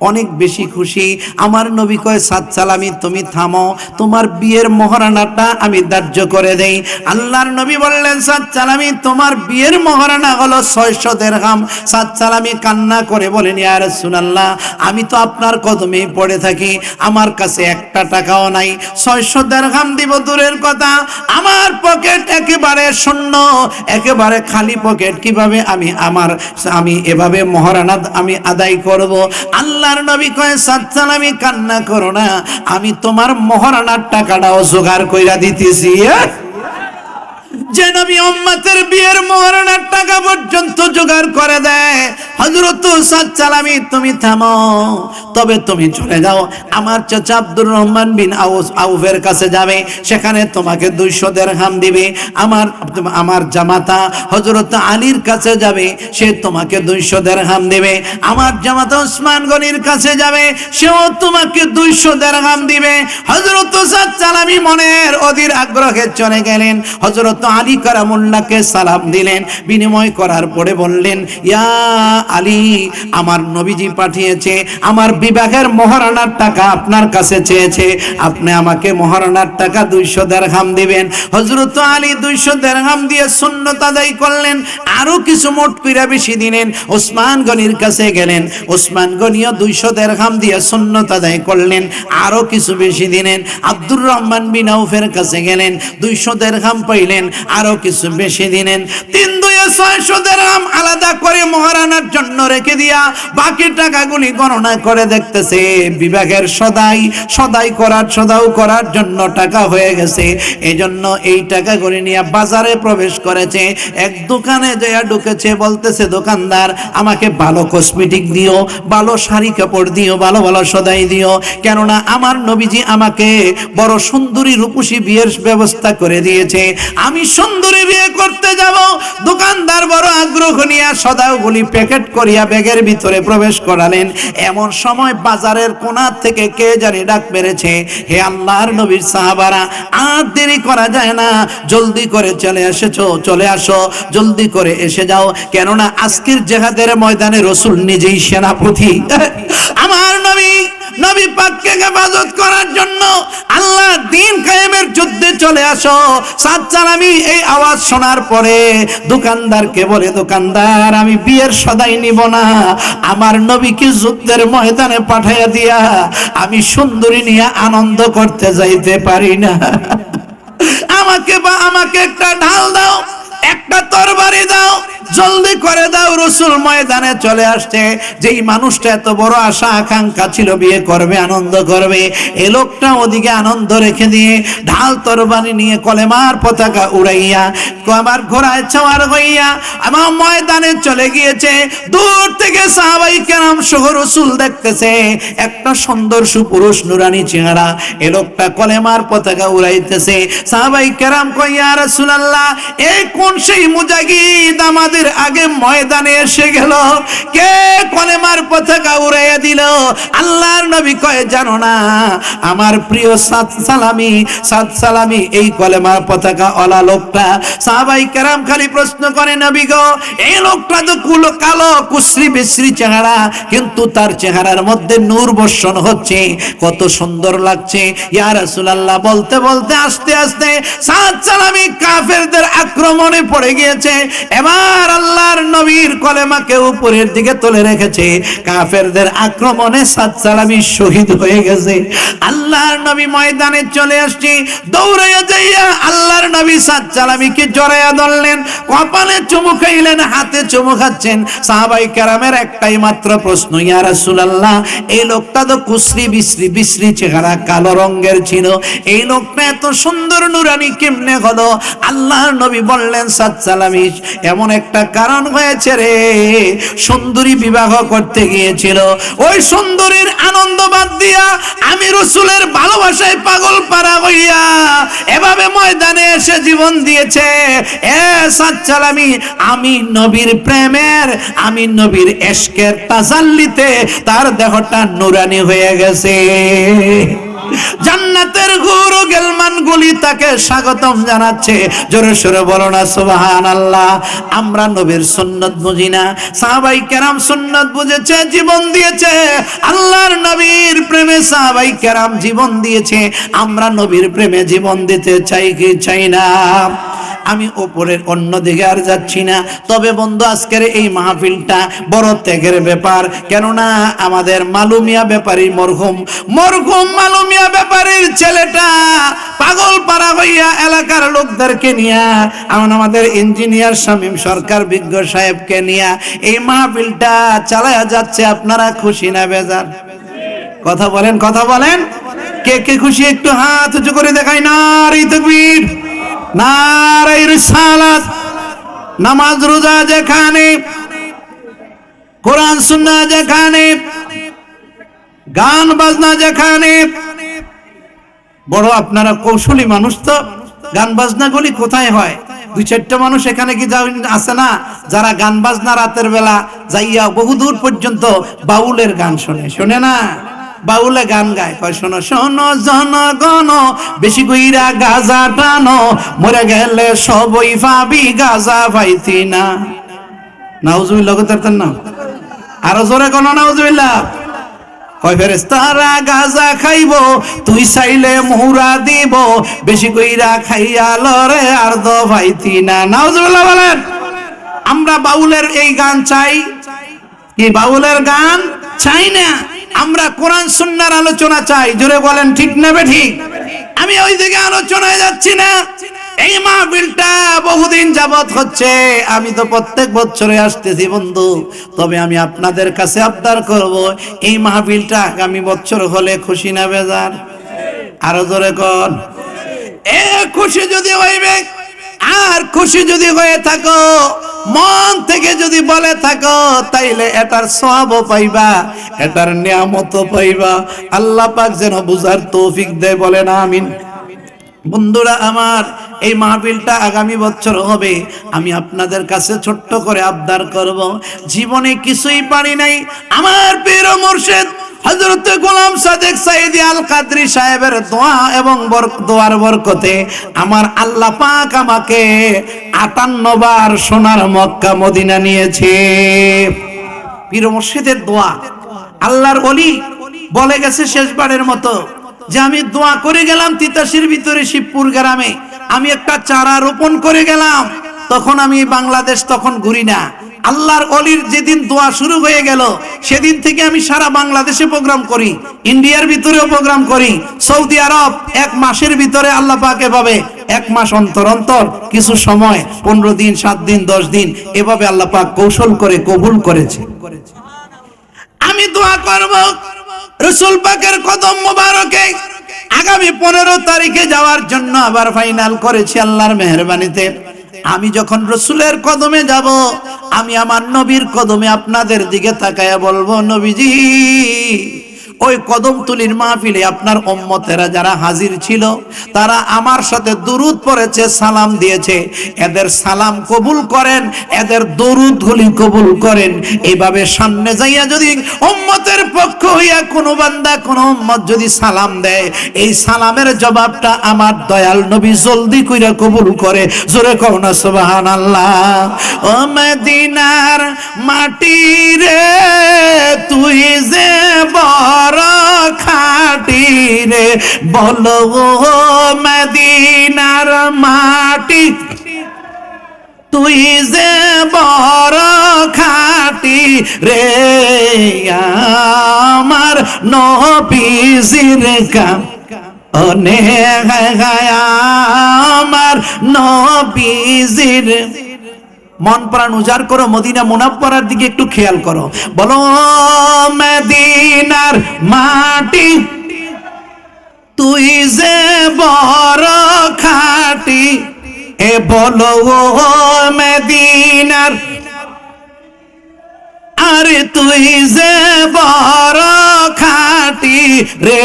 অনেক বেশি খুশি। আমার নবী কয়, সাদ সালামী তুমি থামো, তোমার বিয়ের মহারানাটা আমি ধার্য করে দেই। আল্লাহর নবী বললেন, সাদ সালামী তোমার বিয়ের মহারানা হলো 600 দিরহাম। সাদ সালামী কান্না করে বলেন, ইয়া রাসূলুল্লাহ, আমি তো আপনার কদমেই পড়ে থাকি, আমার কাছে একটা টাকাও নাই। 600 দিরহাম দিব দূরের কথা, আমার পকেট একেবারে শূন্য, একেবারে খালি পকেট। কিভাবে আমি এভাবে মহারানা আমি আদায় করব? আল্লাহর নবী কয়, সাদ সালামী কান্না করো না, আমি তোমার মহারানার টাকাটাও জোগাড় কইরা দিতেছি। যে নবী উম্মতের বিয়ের মহারানার টাকা পর্যন্ত জোগাড় করে দেয়। হযরত সাদ সালামী তুমি থামো, তবে তুমি চলে যাও, আমার চাচা আব্দুর রহমান বিন আউফের কাছে যাবে, সেখানে তোমাকে 200 দিরহাম দিবে। আমার জামাতা হযরত আলীর কাছে যাবে, সে তোমাকে 200 দিরহাম দেবে। আমার জামাতা ওসমান গনির কাছে যাবে, সেও তোমাকে 200 দিরহাম দিবে। হযরত সাদ সালামী মনের অধীর আগ্রহে চলে গেলেন, হযরত আলী কারামুল্লাহকে সালাম দিলেন, বিনিময় করার পরে বললেন, ইয়া আলী, আমার নবীজি পাঠিয়েছে, আমার বিবাহের মহারানার টাকা আপনার কাছে চেয়েছে, আপনি আমাকে মহারানার টাকা 200 দিরহাম দিবেন। হযরত আলী 200 দিরহাম দিয়ে সুন্নত আদায় করলেন, আরো কিছু মোট কইরা বেশি দিলেন। ওসমান গনির কাছে গেলেন, ওসমান গনিও 200 দিরহাম দিয়ে সুন্নত আদায় করলেন, আরো কিছু বেশি দিলেন। আব্দুর রহমান বিন আউফের কাছে গেলেন, 200 দিরহাম পাইলেন, আরো কিছু বেশি দিলেন। 3 2 600 দিরহাম আলাদা করে মহারানার জন্য রেখে দিয়া বাকি টাকাগুলি গণনা করে দেখতেছে, বিভাগের সদাই করার জন্য টাকা হয়ে গেছে। এজন্য এই টাকাগুলি নিয়ে বাজারে প্রবেশ করেছে। এক দোকানে যেয়া ঢুকেছে, বলতেছে, দোকানদার, আমাকে ভালো কসমেটিক দিও, ভালো শাড়ি কাপড় দিও, ভালো ভালো সদাই দিও, কেননা আমার নবীজি আমাকে বড় সুন্দরী রূপসী বিয়ের ব্যবস্থা করে দিয়েছে, আমি সুন্দরী বিয়ে করতে যাব। দোকানদার বড় আগ্রহ নিয়ে সদাইগুলি প্যাকেট করিয়া ব্যাগের ভিতরে প্রবেশ করালেন। এমন সময় বাজারের কোণা থেকে কে জানি ডাক মেরেছে, হে আল্লাহর নবীর সাহাবারা, আর দেরি করা যায় না, জলদি করে চলে আসো, জলদি করে এসে যাও, কেননা আজকের জিহাদের ময়দানে রাসূল নিজেই সেনাপতি। আমার নবী পাককে হেফাজত করার জন্য আল্লাহ দ্বীন কায়েমের যুদ্ধে চলে আসো। সাদ সালামী এই আওয়াজ শোনার পরে দোকানদারকে বলে, দোকানদার, আমি বিয়ের সদাই নিব না, আমার নবীকে যুদ্ধের ময়দানে পাঠাইয়া দিয়া আমি সুন্দরী নিয়ে আনন্দ করতে যাইতে পারি না। আমাকে একটা ঢাল দাও, একটা তরবারি দাও, জলদি করে দাও। রাসূল ময়দানে চলে আসছে। যেই মানুষটা এত বড় আশা আকাঙ্ক্ষা ছিল বিয়ে করবে, আনন্দ করবে, এ লোকটা ওদিকে আনন্দ রেখে দিয়ে ঢাল তরবারি নিয়ে কলেমার পতাকা উড়াইয়া আমার ঘোড়ায় ছাওয়ার হইয়া আমার ময়দানে চলে গিয়েছে। দূর থেকে সাহাবাই কেরাম সহ রাসূল দেখতেছে একটা সুন্দর সুপুরুষ নুরানি চেহারা, এ লোকটা কলেমার পতাকা উড়াইতেছে। সাহাবাই কেরাম কয়, ইয়া রাসূলুল্লাহ, এই কোন সেই মুজাহিদ আমাদের আগে ময়দানে এসে গেল, কে কলেমার পতাকা উড়াইয়া দিল? আল্লাহর নবী কয়, জানো না, আমার প্রিয় সাদ সালামী এই কলেমার পতাকা ওলা লোকটা। সাহাবাই কেরাম খালি প্রশ্ন করে, নবী গো, এই লোকটা তো কালো কুশ্রী বিশ্রী চেহারা, কিন্তু তার চেহারার মধ্যে নূর বর্ষণ হচ্ছে, কত সুন্দর লাগছে। ইয়া রাসূলুল্লাহ, বলতে বলতে আস্তে আস্তে সাদ সালামী কাফেরদের আক্রমণে পড়ে গিয়েছে। এবার আল্লাহর নবীর কলেমাকে উপরের দিকে তুলে রেখেছে। কাফেরদের আক্রমণে সাদ সালামী শহীদ হয়ে গেছে। আল্লাহর নবী ময়দানে চলে আসছে, দৌড়াইয়া যাইয়া আল্লাহর নবী সাদ সালামীকে জড়াইয়া ধরলেন, কপালে চুমু খাইলেন, হাতে চুমু খাচ্ছেন। সাহাবাই কেরামের একটাই মাত্র প্রশ্ন, ইয়া রাসূলুল্লাহ, এই লোকটা তো কুশ্রী বিশ্রী চেহারা, কালো রঙের ছিল, এই লোকটা এত সুন্দর নুরানি কেমনে হলো? আল্লাহর নবী বললেন, সাদ সালামী এমন একটা একটা কারণ হয়েছে রে। সুন্দরী বিবাহ করতে গিয়েছিল, ওই সুন্দরীর আনন্দ বাদ দিয়া আমি রাসূলের ভালোবাসায় পাগল পারা হইয়া এভাবে ময়দানে এসে জীবন দিয়েছে। এ সাচ্চাল, আমি নবীর প্রেমের, আমি নবীর ইশকের তাজাল্লিতে তার দেহটা নুরানি হয়ে গেছে। জান্নাতের হুর ও গেলমান গুলি তাকে স্বাগতম জানাচ্ছে। জোরে সোরে বলো না সুবহানাল্লাহ। আমরা নবীর সুন্নাত বুঝি না, সাহাবাই কেরাম সুন্নাত বুঝেছে, জীবন দিয়েছে। আল্লাহর নবীর প্রেমে সাহাবাই কেরাম জীবন দিয়েছে। আমরা নবীর প্রেমে জীবন দিতে চাই কি চাই না? আমি ওপরের অন্য দিকে আর যাচ্ছি না। তবে বন্ধু, আজকের এই মাহফিলটা বড় ত্যাগের ব্যাপার। কেননা আমাদের মালুমিয়া ব্যাপারীর মরহুম মালুমিয়া ব্যাপারীর ছেলেটা পাগল পারা হইয়া এলাকার লোকদেরকে নিয়ে, আমাদের ইঞ্জিনিয়ার শামীম সরকার বিজ্ঞ সাহেবকে নিয়ে এই মাহফিলটা চালায়া যাচ্ছে। আপনারা খুশি না বেজার? কথা বলেন, কথা বলেন। কে কে খুশি একটু হাত উঁচু করে দেখাই। নারে তাকবীর, নারে রিসালাত। নামাজ রোজা যেখানে, কোরআন সুন্নাহ যেখানে, গান বাজনা যেখানে। বড় আপনারা কৌশলী মানুষ তো। গান বাজনা গুলি কোথায় হয়? দুই চারটা মানুষ এখানে কি আছে না, যারা গান বাজনা রাতের বেলা যাইয়া বহুদূর পর্যন্ত বাউলের গান শোনে না? বাউলে গান গায়, কয় শোনো শোনো জনগণ, বেশি কইরা গাজা টানো, মরে গেলে সবই পাবি, গাজা পাইতি না। নাউজুবিল্লাহ করতেন না? আরো জোরে কোন নাউজুবিল্লাহ। কয় ফেরেশতারা গাজা খাইব, তুই চাইলে মুহুরা দিব, বেশি কইরা খাইয়া লরে আর দ পাইতি না। নাউজুবিল্লাহ বলেন। আমরা বাউলের এই গান চাই কি? বাউলের গান চাই না। আমরা কোরআন সুন্নাহর আলোচনা চাই। জোরে বলেন ঠিক না বেঠিক? আমি ওই দিকে আলোচনায় যাচ্ছি না। এই মাহফিলটা বহুদিন যাবত হচ্ছে, আমি তো প্রত্যেক বছরে আসতেছি বন্ধু। তবে আমি আপনাদের কাছে আবদার করব, এই মাহফিলটা আগামী বছর হলে খুশি না বেজার? আরো জোরে কোন। এ খুশি যদি হইবে, আর খুশি যদি হয়ে থাকো, মন থেকে যদি বলে থাকো, তাইলে এটার সওয়াবও পাইবা, এটার নিয়ামতও পাইবা। আল্লাহ পাক যেন বুঝার তৌফিক দেয়, বলেন আমিন। বন্ধুরা আমার, এই মাহফিলটা আগামী বছর হবে। আমি আপনাদের কাছে ছোট্ট করে আবদার করব, জীবনে কিছুই পারি নাই, আমার পীর ও মুর্শিদ হযরত গোলাম সাদেক সাইদি আল কাদরি সাহেবের দোয়া এবং দোয়ার বরকতে আমার আল্লাহ পাক আমাকে 58 বার সোনার মক্কা মদিনা নিয়েছে। পীর ও মুর্শিদের দোয়া। আল্লাহর ওলি বলে গেছে শেষবারের মতো যে আমি দোয়া করে গেলাম তিতাসের ভিতরে শিবপুর গ্রামে, আমি একটা চারা রোপণ করে গেলাম। তখন আমি বাংলাদেশ তখন ঘুরি না। আল্লাহর ওলির যেদিন দোয়া শুরু হয়ে গেল, সেদিন থেকে আমি সারা বাংলাদেশে প্রোগ্রাম করি, ইন্ডিয়ার ভিতরেও প্রোগ্রাম করি, সৌদি আরব। 1 মাসের ভিতরে আল্লাহ পাক এভাবে 1 মাস অন্তর অন্তর কিছু সময়, 15 দিন, 7 দিন, 10 দিন, এভাবে আল্লাহ পাক কৌশল করে কবুল করেছে। আমি দোয়া করব রাসূল পাকের কদম মোবারকে আগামী 15 তারিখে যাওয়ার জন্য আবার ফাইনাল করেছি আল্লাহর মেহেরবানিতে। আমি যখন রাসূলের কদমে যাব, আমি আমার নবীর কদমে আপনাদের দিকে তাকায়া বলবো, নবীজি ওই কদম তুলির মাহফিলে আপনার উম্মতেরা যারা হাজির ছিল, তারা আমার সাথে দুরূদ পড়েছে, সালাম দিয়েছে, এদের সালাম কবুল করেন, এদের দরুদ গুলি কবুল করেন। এইভাবে সামনে যাইয়া যদি উম্মতের পক্ষ হইয়া কোনো বান্দা কোনো উম্মত যদি সালাম দেয়, এই সালামের জবাবটা আমার দয়াল নবী জলদি কইরা কবুল করে। জোরে কও না সুবহানাল্লাহ। ও মদিনার মাটি রে, তুই যে বড় খাটি রে, বলো মদিনার মাটি, তুই যে বড় খাটি রে, আমার নবীজির কাম অনেক, আমার নবীজির। মন প্রাণ উজাড় করো, মদিনা মুনাফফারার দিকে একটু খেয়াল করো। বলো মদিনার মাটি, তুই যে বড় খাটি, এ বলো মদিনার আরে তুই যে বড় খাটি রে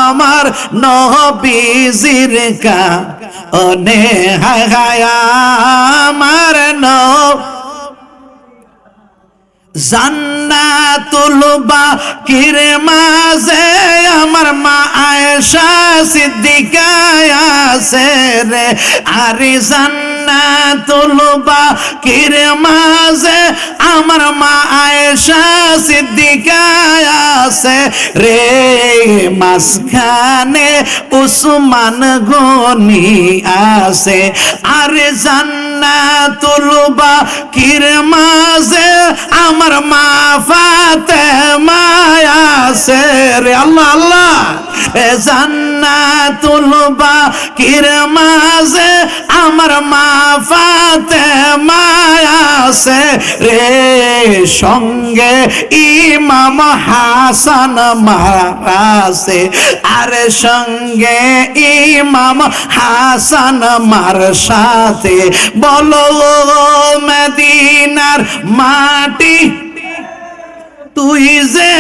আমার নবীজির কানে হায় হায় আমার জান্নাতুল বাকির মাঝে আমার মা আয়েশা সিদ্দিকা আছে রে আরে জান্নাতুল বাকির মাঝে আমার মা আয়েশা সিদ্দিকা আছে রে মাঝখানে উসমান গনি আছে আরে জান্নাতুল বাকির মাঝে আমার মা ফাতেমা আছে রে আল্লাহ আল্লাহ জান্নাতুল বাকির মাঝে আমার মা ফাতেমা আছে রে সঙ্গে ইমাম হাসান মারাছে আরে সঙ্গে ইমাম হাসান মার সাথে বলো মদিনার মাটি তুই যে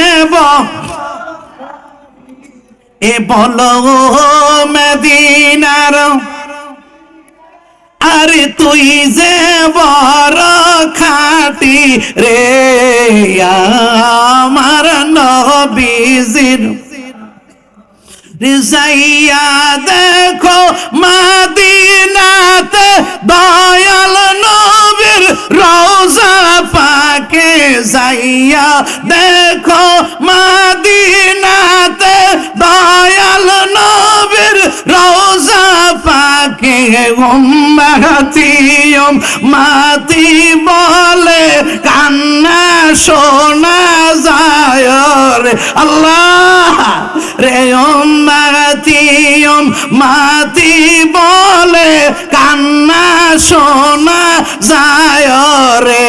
এ বলো মদিনার আরে তুই যে বড় খাটি রে আমার নবীজির রিজাইয়া দেখো মদিনাতে দয়াল নবীর রওজা পাকে যাইয়া দেখো মদিনাতে দয়াল নবীর রওজা পাকে মাতি বলে কান্না শোনা যায় রে আল্লাহ রে মাতি বলে কান্না শোনা যায় রে